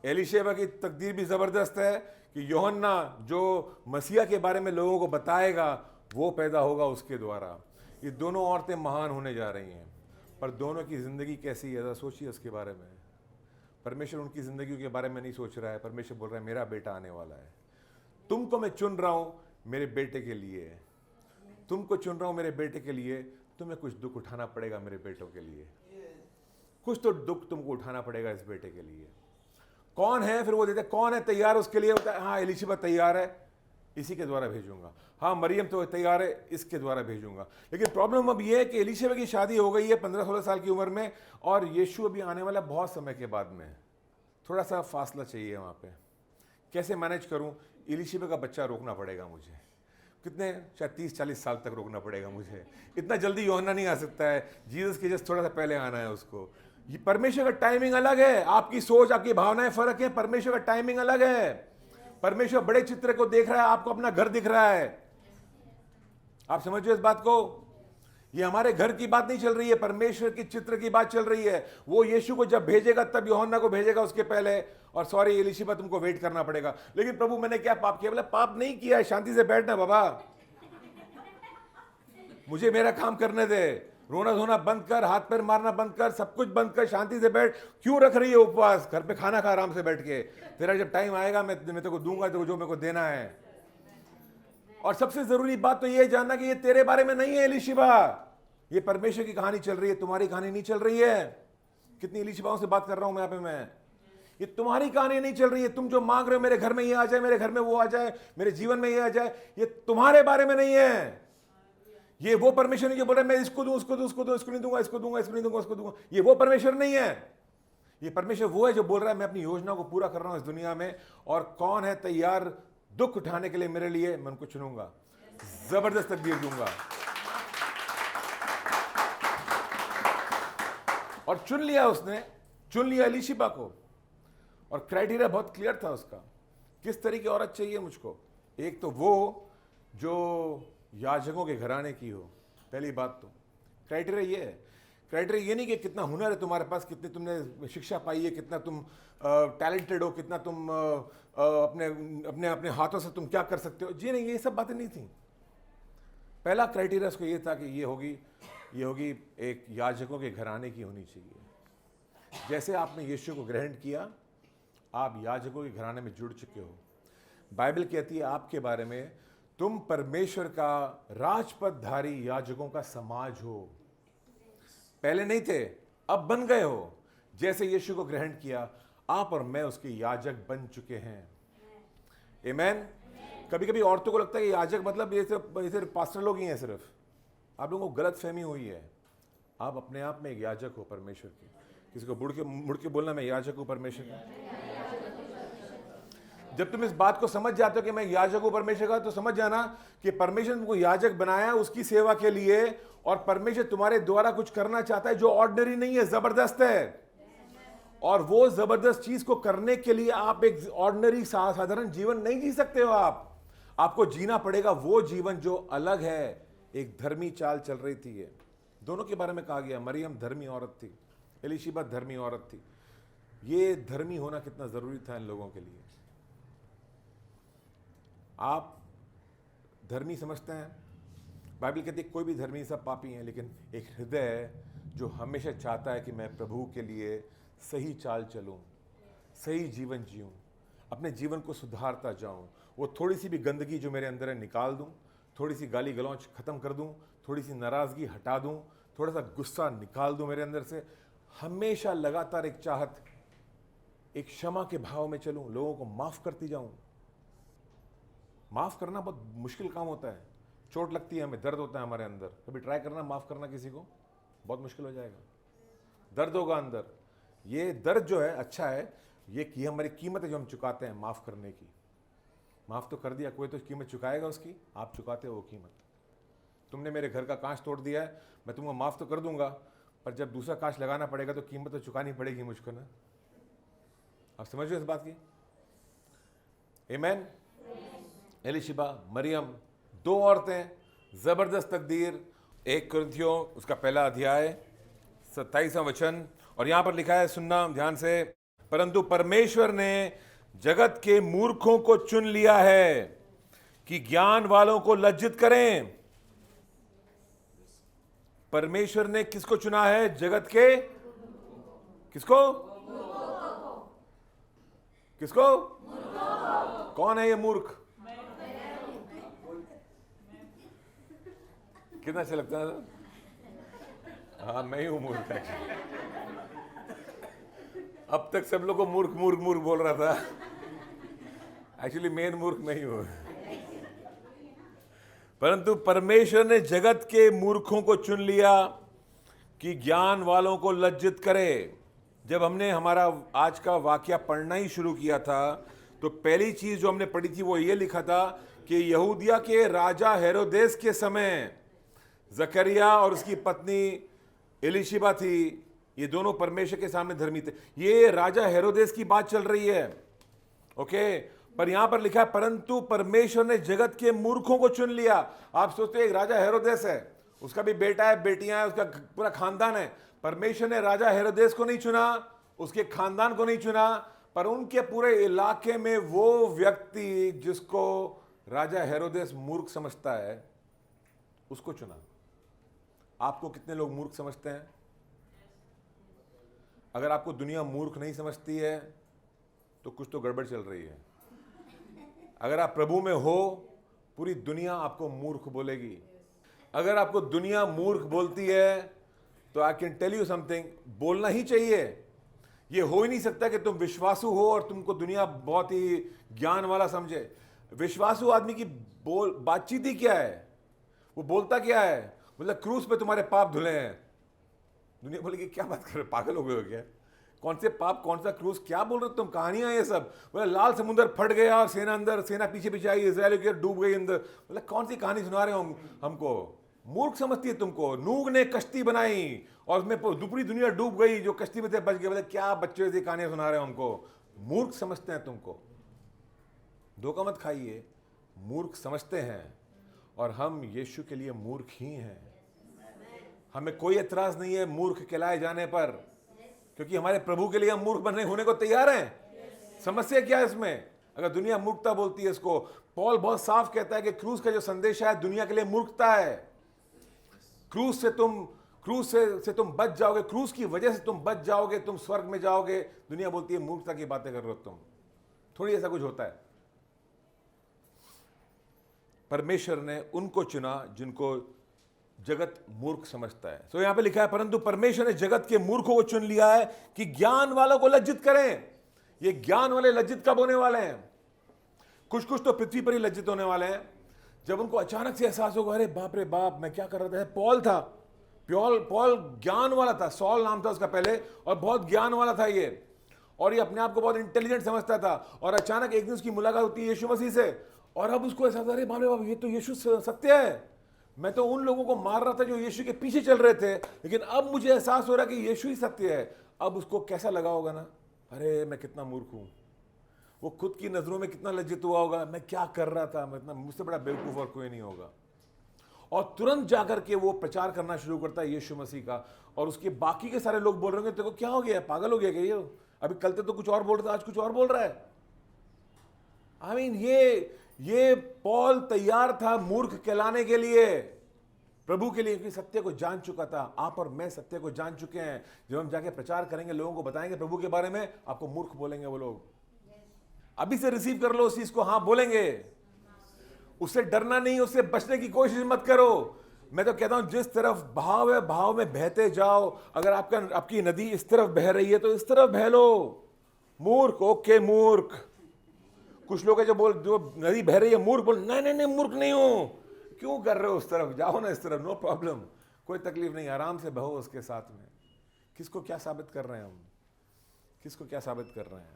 एलीशिबा की तकदीर भी ज़बरदस्त है कि यूहन्ना जो मसीहा के बारे में लोगों को बताएगा, वो पैदा होगा उसके द्वारा। ये दोनों औरतें महान होने जा रही हैं, पर दोनों की ज़िंदगी कैसी है, ज़रा सोचिए उसके बारे में। परमेश्वर उनकी ज़िंदगी के बारे में नहीं सोच रहा है। परमेश्वर बोल रहा है मेरा बेटा आने वाला है, तुमको मैं चुन रहा हूँ मेरे बेटे के लिए, तुमको चुन रहा हूँ मेरे बेटे के लिए। तुम्हें कुछ दुख उठाना पड़ेगा मेरे बेटों के लिए, कुछ तो दुख तुमको उठाना पड़ेगा इस बेटे के लिए। कौन है फिर वो देते, कौन है तैयार उसके लिए? होता है हाँ एलीशिबा तैयार है, इसी के द्वारा भेजूंगा। हाँ मरियम तो तैयार है, इसके द्वारा भेजूंगा। लेकिन प्रॉब्लम अब ये है कि एलीशिबा की शादी हो गई है 15-16 साल की उम्र में, और यीशु अभी आने वाला बहुत समय के बाद में। थोड़ा सा फासला चाहिए वहाँ पे। कैसे मैनेज करूँ? एलीशिबा का बच्चा रोकना पड़ेगा मुझे, कितने शायद 30-40 साल तक रोकना पड़ेगा मुझे। इतना जल्दी यूहन्ना नहीं आ सकता है, जीसस के जस्ट थोड़ा सा पहले आना है उसको। ये परमेश्वर का टाइमिंग अलग है, आपकी सोच आपकी भावनाएं फर्क है, परमेश्वर का टाइमिंग अलग है। परमेश्वर बड़े चित्र को देख रहा है, आपको अपना घर दिख रहा है। आप समझो इस बात को? ये हमारे घर की बात नहीं चल रही है, परमेश्वर की चित्र की बात चल रही है। वो यीशु को जब भेजेगा तब यूहन्ना को भेजेगा उसके पहले। और सॉरी एलीशिबा, तुमको वेट करना पड़ेगा। लेकिन प्रभु मैंने क्या पाप किया? बोले पाप नहीं किया है, शांति से बैठना बाबा, मुझे मेरा काम करने दे। रोना धोना बंद कर, हाथ पैर मारना बंद कर, सब कुछ बंद कर, शांति से बैठ। क्यों रख रही है उपवास? घर पे खाना खा आराम से बैठ के, तेरा जब टाइम आएगा मैं तेरे को दूंगा तो जो मेरे को देना है। और सबसे जरूरी बात तो ये जानना कि ये तेरे बारे में नहीं है एलीशिबा, ये परमेश्वर की कहानी चल रही है, तुम्हारी कहानी नहीं चल रही है। कितनी एलीशिबाओं से बात कर रहा हूं मैं यहाँ पे मैं। ये तुम्हारी कहानी नहीं चल रही है। तुम जो मांग रहे हो मेरे घर में ये आ जाए, मेरे घर में वो आ जाए, मेरे जीवन में ये आ जाए, ये तुम्हारे बारे में नहीं है। ये वो परमेश्वर नहीं जो बोल रहा है मैं इसको दूं, उसको दूं, उसको दूं, इसको नहीं दूंगा, इसको दूंगा, इसको नहीं दूंगा, उसको दूंगा। ये वो परमेश्वर नहीं है। ये परमेश्वर वो है जो बोल रहा है मैं अपनी योजना को पूरा कर रहा हूं इस दुनिया में, और कौन है तैयार दुख उठाने के लिए मेरे लिए, मैं उनको चुनूंगा, जबरदस्त तकदीर दूंगा। और चुन लिया उसने, चुन लिया एलीशिबा को। और क्राइटेरिया बहुत क्लियर था उसका, किस तरह की औरत चाहिए मुझको। एक तो वो जो याजकों के घराने की हो, पहली बात तो क्राइटेरिया ये है। क्राइटेरिया ये नहीं कि कितना हुनर है तुम्हारे पास, कितनी तुमने शिक्षा पाई है, कितना तुम टैलेंटेड हो, कितना तुम अपने अपने अपने हाथों से तुम क्या कर सकते हो। जी नहीं, ये सब बातें नहीं थी। पहला क्राइटेरिया उसको ये था कि ये होगी एक याजकों के घराने की होनी चाहिए। जैसे आपने यीशु को ग्रहण किया, आप याजकों के घराने में जुड़ चुके हो। बाइबल कहती है आपके बारे में, तुम परमेश्वर का राजपदधारी याजकों का समाज हो। पहले नहीं थे, अब बन गए हो। जैसे यीशु को ग्रहण किया, आप और मैं उसके याजक बन चुके हैं। आमीन। कभी कभी औरतों को लगता है कि याजक मतलब ये सिर्फ पास्टर लोग ही हैं। सिर्फ आप लोगों को गलत फहमी हुई है। आप अपने आप में एक याजक हो परमेश्वर के। किसी को मुड़ के बोलना मैं याजक हूं परमेश्वर का। जब तुम इस बात को समझ जाते हो कि मैं याजक हूं परमेश्वर का, तो समझ जाना कि परमेश्वर तुमको याजक बनाया उसकी सेवा के लिए, और परमेश्वर तुम्हारे द्वारा कुछ करना चाहता है जो ऑर्डिनरी नहीं है, जबरदस्त है। और वो जबरदस्त चीज को करने के लिए आप एक ऑर्डिनरी साधारण जीवन नहीं जी सकते हो। आपको जीना पड़ेगा वो जीवन जो अलग है। एक धर्मी चाल चल रही थी। ये दोनों के बारे में कहा गया। मरियम धर्मी औरत थी, एलीशिबा धर्मी औरत थी। ये धर्मी होना कितना जरूरी था इन लोगों के लिए। आप धर्मी समझते हैं, बाइबल कहती है कोई भी धर्मी सब पापी हैं, लेकिन एक हृदय है जो हमेशा चाहता है कि मैं प्रभु के लिए सही चाल चलूं, सही जीवन जीऊं, अपने जीवन को सुधारता जाऊं। वो थोड़ी सी भी गंदगी जो मेरे अंदर है निकाल दूं, थोड़ी सी गाली गलौच खत्म कर दूं, थोड़ी सी नाराजगी हटा दूं, थोड़ा सा गुस्सा निकाल दूं मेरे अंदर से। हमेशा लगातार एक चाहत, एक क्षमा के भाव में चलूं, लोगों को माफ करती जाऊं। माफ करना बहुत मुश्किल काम होता है, चोट लगती है हमें, दर्द होता है हमारे अंदर। कभी ट्राई करना माफ करना किसी को, बहुत मुश्किल हो जाएगा, दर्द होगा अंदर। ये दर्द जो है अच्छा है, ये हमारी कीमत है जो हम चुकाते हैं माफ करने की। माफ तो कर दिया, कोई तो कीमत चुकाएगा उसकी, आप चुकाते हो वो कीमत। तुमने मेरे घर का कांच तोड़ दिया है, मैं तुमको माफ तो कर दूंगा, पर जब दूसरा कांच लगाना पड़ेगा तो कीमत तो चुकानी पड़ेगी मुझको ना। आप समझ रहे इस बात की? आमीन। एलिशिबा, मरियम, दो औरतें, जबरदस्त तकदीर। 1 कुरिन्थियों उसका पहला अध्याय 27वां वचन, और यहां पर लिखा है, सुनना ध्यान से, परंतु परमेश्वर ने जगत के मूर्खों को चुन लिया है कि ज्ञान वालों को लज्जित करें। परमेश्वर ने किसको चुना है? जगत के किसको? किसको? कौन है ये मूर्ख? कितना अच्छा लगता है। हाँ, मैं ही हूं मूर्ख है। अब तक सब लोगों को मूर्ख मूर्ख मूर्ख बोल रहा था, एक्चुअली मेन मूर्ख मैं ही हूं। परंतु परमेश्वर ने जगत के मूर्खों को चुन लिया कि ज्ञान वालों को लज्जित करे। जब हमने हमारा आज का वाकया पढ़ना ही शुरू किया था, तो पहली चीज जो हमने पढ़ी थी वो ये लिखा था कि यहूदिया के राजा हेरोदेस के समय जकरिया और उसकी पत्नी एलिशिबा थी, ये दोनों परमेश्वर के सामने धर्मी थे। ये राजा हेरोदेस की बात चल रही है, ओके। पर यहां पर लिखा है, परंतु परमेश्वर ने जगत के मूर्खों को चुन लिया। आप सोचते हैं एक राजा हेरोदेस है, उसका भी बेटा है, बेटियां हैं, उसका पूरा खानदान है। परमेश्वर ने राजा हेरोदेस को नहीं चुना, उसके खानदान को नहीं चुना, पर उनके पूरे इलाके में वो व्यक्ति जिसको राजा हेरोदेस मूर्ख समझता है, उसको चुना। आपको कितने लोग मूर्ख समझते हैं? अगर आपको दुनिया मूर्ख नहीं समझती है तो कुछ तो गड़बड़ चल रही है। अगर आप प्रभु में हो, पूरी दुनिया आपको मूर्ख बोलेगी। अगर आपको दुनिया मूर्ख बोलती है तो I can tell you something, बोलना ही चाहिए। ये हो ही नहीं सकता कि तुम विश्वासु हो और तुमको दुनिया बहुत ही ज्ञान वाला समझे। विश्वासु आदमी की बातचीत ही क्या है? वो बोलता क्या है? मतलब क्रूस पे तुम्हारे पाप धुले हैं। दुनिया बोलेगी क्या बात कर रहे, पागल हो गए हो क्या? कौन से पाप, कौन सा क्रूस, क्या बोल रहे हो तुम? कहानियां ये सब। बोले लाल समुद्र फट गया और सेना पीछे पीछे आई, इजराइल की डूब गई अंदर। मतलब कौन सी कहानी सुना रहे हो हमको? मूर्ख समझती है तुमको। नूह ने कश्ती बनाई और उसमें पूरी दुनिया डूब गई, जो कश्ती में थे बच गए। बोले क्या बच्चे ऐसी कहानियां सुना रहे हो हमको? मूर्ख समझते हैं तुमको। धोखा मत खाइए, मूर्ख समझते हैं, और हम यीशु के लिए मूर्ख ही हैं। हमें कोई एतराज नहीं है मूर्ख कहलाए जाने पर, क्योंकि हमारे प्रभु के लिए हम मूर्ख बनने होने को तैयार हैं। समस्या क्या है इसमें? अगर दुनिया मूर्खता बोलती है इसको, पॉल बहुत साफ कहता है कि क्रूस का जो संदेश है दुनिया के लिए मूर्खता है। क्रूस से तुम बच जाओगे, क्रूस की वजह से तुम बच जाओगे, तुम स्वर्ग में जाओगे। दुनिया बोलती है मूर्खता की बातें कर रहे हो तुम। थोड़ी ऐसा कुछ होता है। परमेश्वर ने उनको चुना जिनको जगत मूर्ख समझता है। तो यहां पे लिखा है, परंतु परमेश्वर ने जगत के मूर्खों को चुन लिया है कि ज्ञान वालों को लज्जित करें। ये ज्ञान वाले लज्जित कब होने वाले हैं? कुछ तो पृथ्वी पर ही लज्जित होने वाले हैं, जब उनको अचानक से एहसास होगा, अरे बाप रे बाप, मैं क्या कर रहा था। पॉल था, पॉल ज्ञान वाला था, सॉल नाम था उसका पहले, और बहुत ज्ञान वाला था ये, और ये अपने आप को बहुत इंटेलिजेंट समझता था। और अचानक एक दिन उसकी मुलाकात होती है यीशु मसीह से, और अब उसको एहसास, अरे बाप रे बाप, ये तो यीशु सत्य है। मैं तो उन लोगों को मार रहा था जो यीशु के पीछे चल रहे थे, लेकिन अब मुझे एहसास हो रहा है कि यीशु ही सत्य है। अब उसको कैसा लगा होगा ना, अरे मैं कितना मूर्ख हूं। वो खुद की नजरों में कितना लज्जित हुआ होगा, मैं क्या कर रहा था, मैं इतना, मुझसे बड़ा बेवकूफ और कोई नहीं होगा। और तुरंत जाकर के वो प्रचार करना शुरू करता है यीशु मसीह का, और उसके बाकी के सारे लोग बोल रहे होंगे, तेरे को क्या हो गया, पागल हो गया क्या ये? अभी कल तो कुछ और बोल रहा था, आज कुछ और बोल रहा है। आई मीन ये पॉल तैयार था मूर्ख कहलाने के लिए, प्रभु के लिए, कि सत्य को जान चुका था। आप और मैं सत्य को जान चुके हैं। जब हम जाके प्रचार करेंगे, लोगों को बताएंगे प्रभु के बारे में, आपको मूर्ख बोलेंगे वो लोग। अभी से रिसीव कर लो उस चीज को, हाँ बोलेंगे। उससे डरना नहीं, उससे बचने की कोशिश मत करो। मैं तो कहता हूं जिस तरफ भाव है भाव में बहते जाओ। अगर आपकी नदी इस तरफ बह रही है तो इस तरफ बह लो। मूर्ख, ओके मूर्ख। कुछ लोग हैं जो नदी बह रही है मूर्ख बोल, नहीं नहीं नहीं मूर्ख नहीं हूं। क्यों कर रहे हो उस तरफ, जाओ ना इस तरफ, नो प्रॉब्लम, कोई तकलीफ नहीं, आराम से बहो उसके साथ में। किसको क्या साबित कर रहे हैं हम, किसको क्या साबित कर रहे हैं?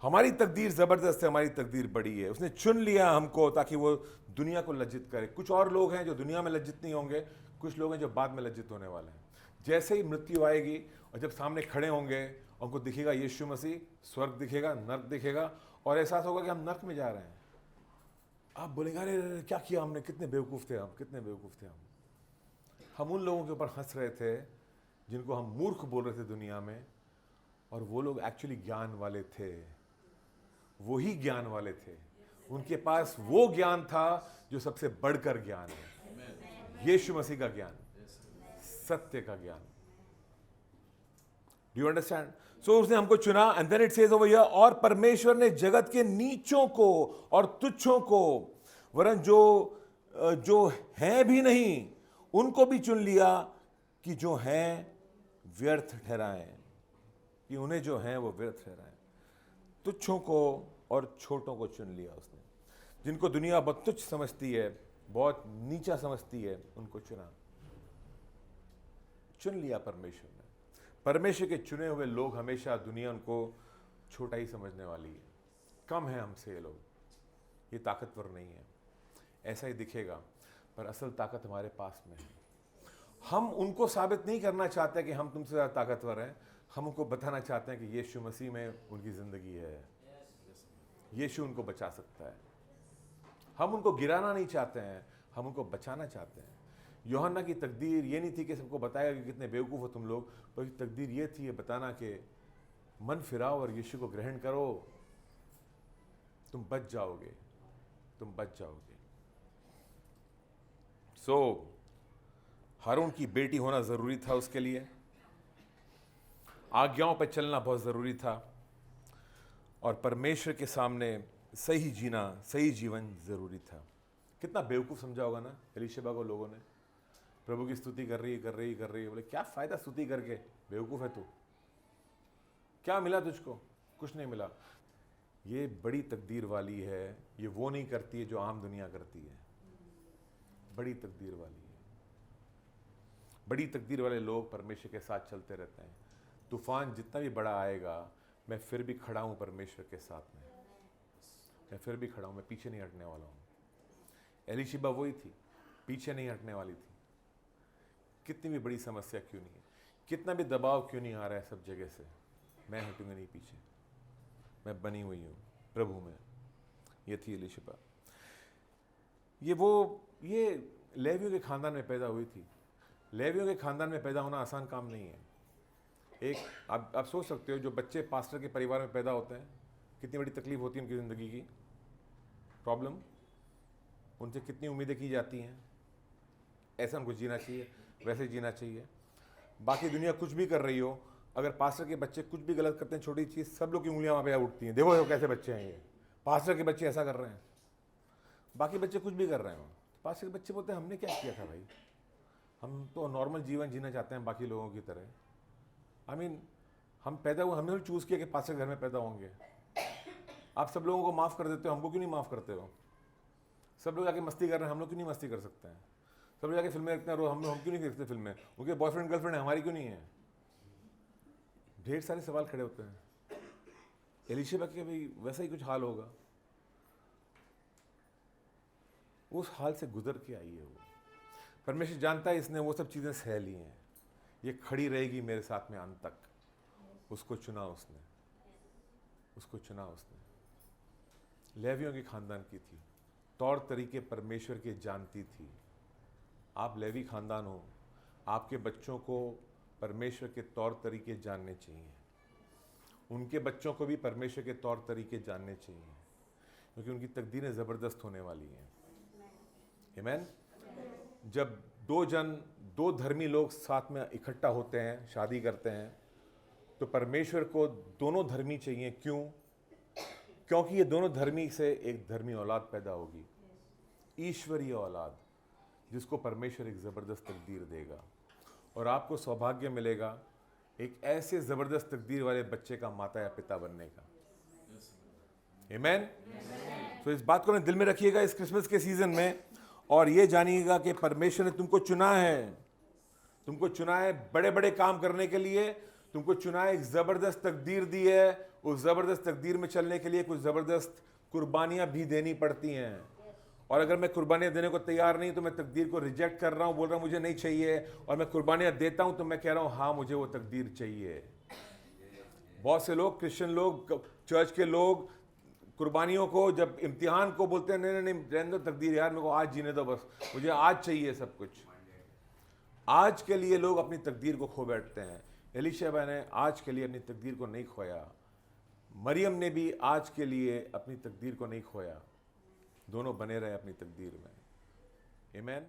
हमारी तकदीर जबरदस्त है, हमारी तकदीर बड़ी है। उसने चुन लिया हमको ताकि वो दुनिया को लज्जित करे। कुछ और लोग हैं जो दुनिया में लज्जित नहीं होंगे, कुछ लोग हैं जो बाद में लज्जित होने वाले हैं। जैसे ही मृत्यु आएगी और जब सामने खड़े होंगे, उनको दिखेगा यीशु मसीह, स्वर्ग दिखेगा, नर्क दिखेगा, और एहसास होगा कि हम नर्क में जा रहे हैं। आप बोलेंगे अरे क्या किया हमने, कितने बेवकूफ़ थे हम, कितने बेवकूफ़ थे हम उन लोगों के ऊपर हंस रहे थे जिनको हम मूर्ख बोल रहे थे दुनिया में, और वो लोग एक्चुअली ज्ञान वाले थे। वही ज्ञान वाले थे, उनके पास वो ज्ञान था जो सबसे बढ़कर ज्ञान है, यीशु मसीह का ज्ञान, सत्य का ज्ञान। Do you understand? सो उसने हमको चुना, and then it says over here, और परमेश्वर ने जगत के नीचों को और तुच्छों को, वरन जो हैं भी नहीं उनको भी चुन लिया, कि जो हैं व्यर्थ ठहराएं, कि उन्हें जो हैं वो व्यर्थ ठहराएं। तुच्छों को और छोटों को चुन लिया उसने। जिनको दुनिया बहुत तुच्छ समझती है, बहुत नीचा समझती है, उनको चुन लिया परमेश्वर ने। परमेश्वर के चुने हुए लोग हमेशा दुनिया उनको छोटा ही समझने वाली है, कम है हमसे ये लोग, ये ताकतवर नहीं है, ऐसा ही दिखेगा, पर असल ताकत हमारे पास में है। हम उनको साबित नहीं करना चाहते कि हम तुमसे ज़्यादा ताकतवर हैं, हम उनको बताना चाहते हैं कि यीशु मसीह में उनकी ज़िंदगी है, यीशु उनको बचा सकता है। हम उनको गिराना नहीं चाहते हैं, हम उनको बचाना चाहते हैं। यूहन्ना की तकदीर ये नहीं थी कि सबको बताएगा कि कितने बेवकूफ़ हो तुम लोग, बल्कि तकदीर ये थी ये बताना कि मन फिराओ और यीशु को ग्रहण करो, तुम बच जाओगे, तुम बच जाओगे। सो हारून की बेटी होना ज़रूरी था उसके लिए, आज्ञाओं पर चलना बहुत ज़रूरी था, और परमेश्वर के सामने सही जीना, सही जीवन ज़रूरी था। कितना बेवकूफ़ समझा होगा ना एलीशबा को लोगों ने। प्रभु की स्तुति कर रही है, बोले क्या फ़ायदा स्तुति करके, बेवकूफ़ है तू, क्या मिला तुझको? कुछ नहीं मिला। ये बड़ी तकदीर वाली है, ये वो नहीं करती है जो आम दुनिया करती है, बड़ी तकदीर वाली है। बड़ी तकदीर वाले लोग परमेश्वर के साथ चलते रहते हैं। तूफान जितना भी बड़ा आएगा, मैं फिर भी खड़ा हूँ परमेश्वर के साथ में, मैं फिर भी खड़ा हूँ, मैं पीछे नहीं हटने वाला हूँ। एलीशबा वही थी, पीछे नहीं हटने वाली थी। कितनी भी बड़ी समस्या क्यों नहीं है, कितना भी दबाव क्यों नहीं आ रहा है सब जगह से, मैं हटूंगा नहीं पीछे, मैं बनी हुई हूँ प्रभु में। ये थी एलीशबा। ये लेवियों के खानदान में पैदा हुई थी। लेवियों के खानदान में पैदा होना आसान काम नहीं है। आप सोच सकते हो, जो बच्चे पास्टर के परिवार में पैदा होते हैं, कितनी बड़ी तकलीफ होती है उनकी ज़िंदगी की, प्रॉब्लम, उनसे कितनी उम्मीदें की जाती हैं। ऐसा उनको जीना चाहिए, वैसे जीना चाहिए। बाकी दुनिया कुछ भी कर रही हो, अगर पास्टर के बच्चे कुछ भी गलत करते हैं, छोटी चीज़, सब लोग की उंगलियां वहाँ पे उठती हैं, देखो कैसे बच्चे हैं ये, पास्टर के बच्चे ऐसा कर रहे हैं। बाकी बच्चे कुछ भी कर रहे हो, पास्टर के बच्चे बोलते हैं हमने क्या किया था भाई, हम तो नॉर्मल जीवन जीना चाहते हैं बाकी लोगों की तरह। हम पैदा हुए, हमने चूज़ किया कि पास्टर घर में पैदा होंगे। आप सब लोगों को माफ़ कर देते हो, हमको क्यों नहीं माफ़ करते हो? सब लोग जाके मस्ती कर रहे हैं, हम लोग क्यों नहीं मस्ती कर सकते हैं? सब लोग जाके फिल्में देखते हैं, हम क्यों नहीं देखते फिल्में? उनके बॉयफ्रेंड गर्लफ्रेंड है, हमारी क्यों नहीं है? ढेर सारे सवाल खड़े होते हैं। एलीशबा के भी वैसा ही कुछ हाल होगा, उस हाल से गुजर के आई है वो। परमेश्वर जानता है इसने वो सब चीज़ें सह ली हैं, ये खड़ी रहेगी मेरे साथ में अंत तक। उसको चुना उसने, उसको चुना उसने। लेवियों के खानदान की थी, तौर तरीके परमेश्वर के जानती थी। आप लेवी खानदान हो, आपके बच्चों को परमेश्वर के तौर तरीके जानने चाहिए, उनके बच्चों को भी परमेश्वर के तौर तरीके जानने चाहिए, क्योंकि उनकी तकदीरें ज़बरदस्त होने वाली हैं। आमीन। जब दो धर्मी लोग साथ में इकट्ठा होते हैं, शादी करते हैं, तो परमेश्वर को दोनों धर्मी चाहिए। क्यों? क्योंकि ये दोनों धर्मी से एक धर्मी औलाद पैदा होगी। ईश्वरीय औलाद जिसको परमेश्वर एक ज़बरदस्त तकदीर देगा, और आपको सौभाग्य मिलेगा एक ऐसे ज़बरदस्त तकदीर वाले बच्चे का माता या पिता बनने का। आमीन। तो इस बात को अपने दिल में रखिएगा इस क्रिसमस के सीजन में, और ये जानिएगा कि परमेश्वर ने तुमको चुना है, तुमको चुना है बड़े बड़े काम करने के लिए, तुमको चुना है, एक ज़बरदस्त तकदीर दी है। उस ज़बरदस्त तकदीर में चलने के लिए कुछ ज़बरदस्त कुर्बानियां भी देनी पड़ती हैं, और अगर मैं कुर्बानियां देने को तैयार नहीं तो मैं तकदीर को रिजेक्ट कर रहा हूं, बोल रहा हूं मुझे नहीं चाहिए, और मैं कुर्बानियां देता हूं तो मैं कह रहा हूं हाँ मुझे वो तकदीर चाहिए। बहुत से लोग, क्रिश्चियन लोग, चर्च के लोग कुर्बानियों को, जब इम्तिहान को बोलते हैं नहीं नहीं नहीं रहने दो तकदीर यार, मेरे को आज जीने दो, बस मुझे आज चाहिए सब कुछ। आज के लिए लोग अपनी तकदीर को खो बैठते हैं। एलीशबा ने आज के लिए अपनी तकदीर को नहीं खोया, मरियम ने भी आज के लिए अपनी तकदीर को नहीं खोया, दोनों बने रहे अपनी तकदीर में। आमीन।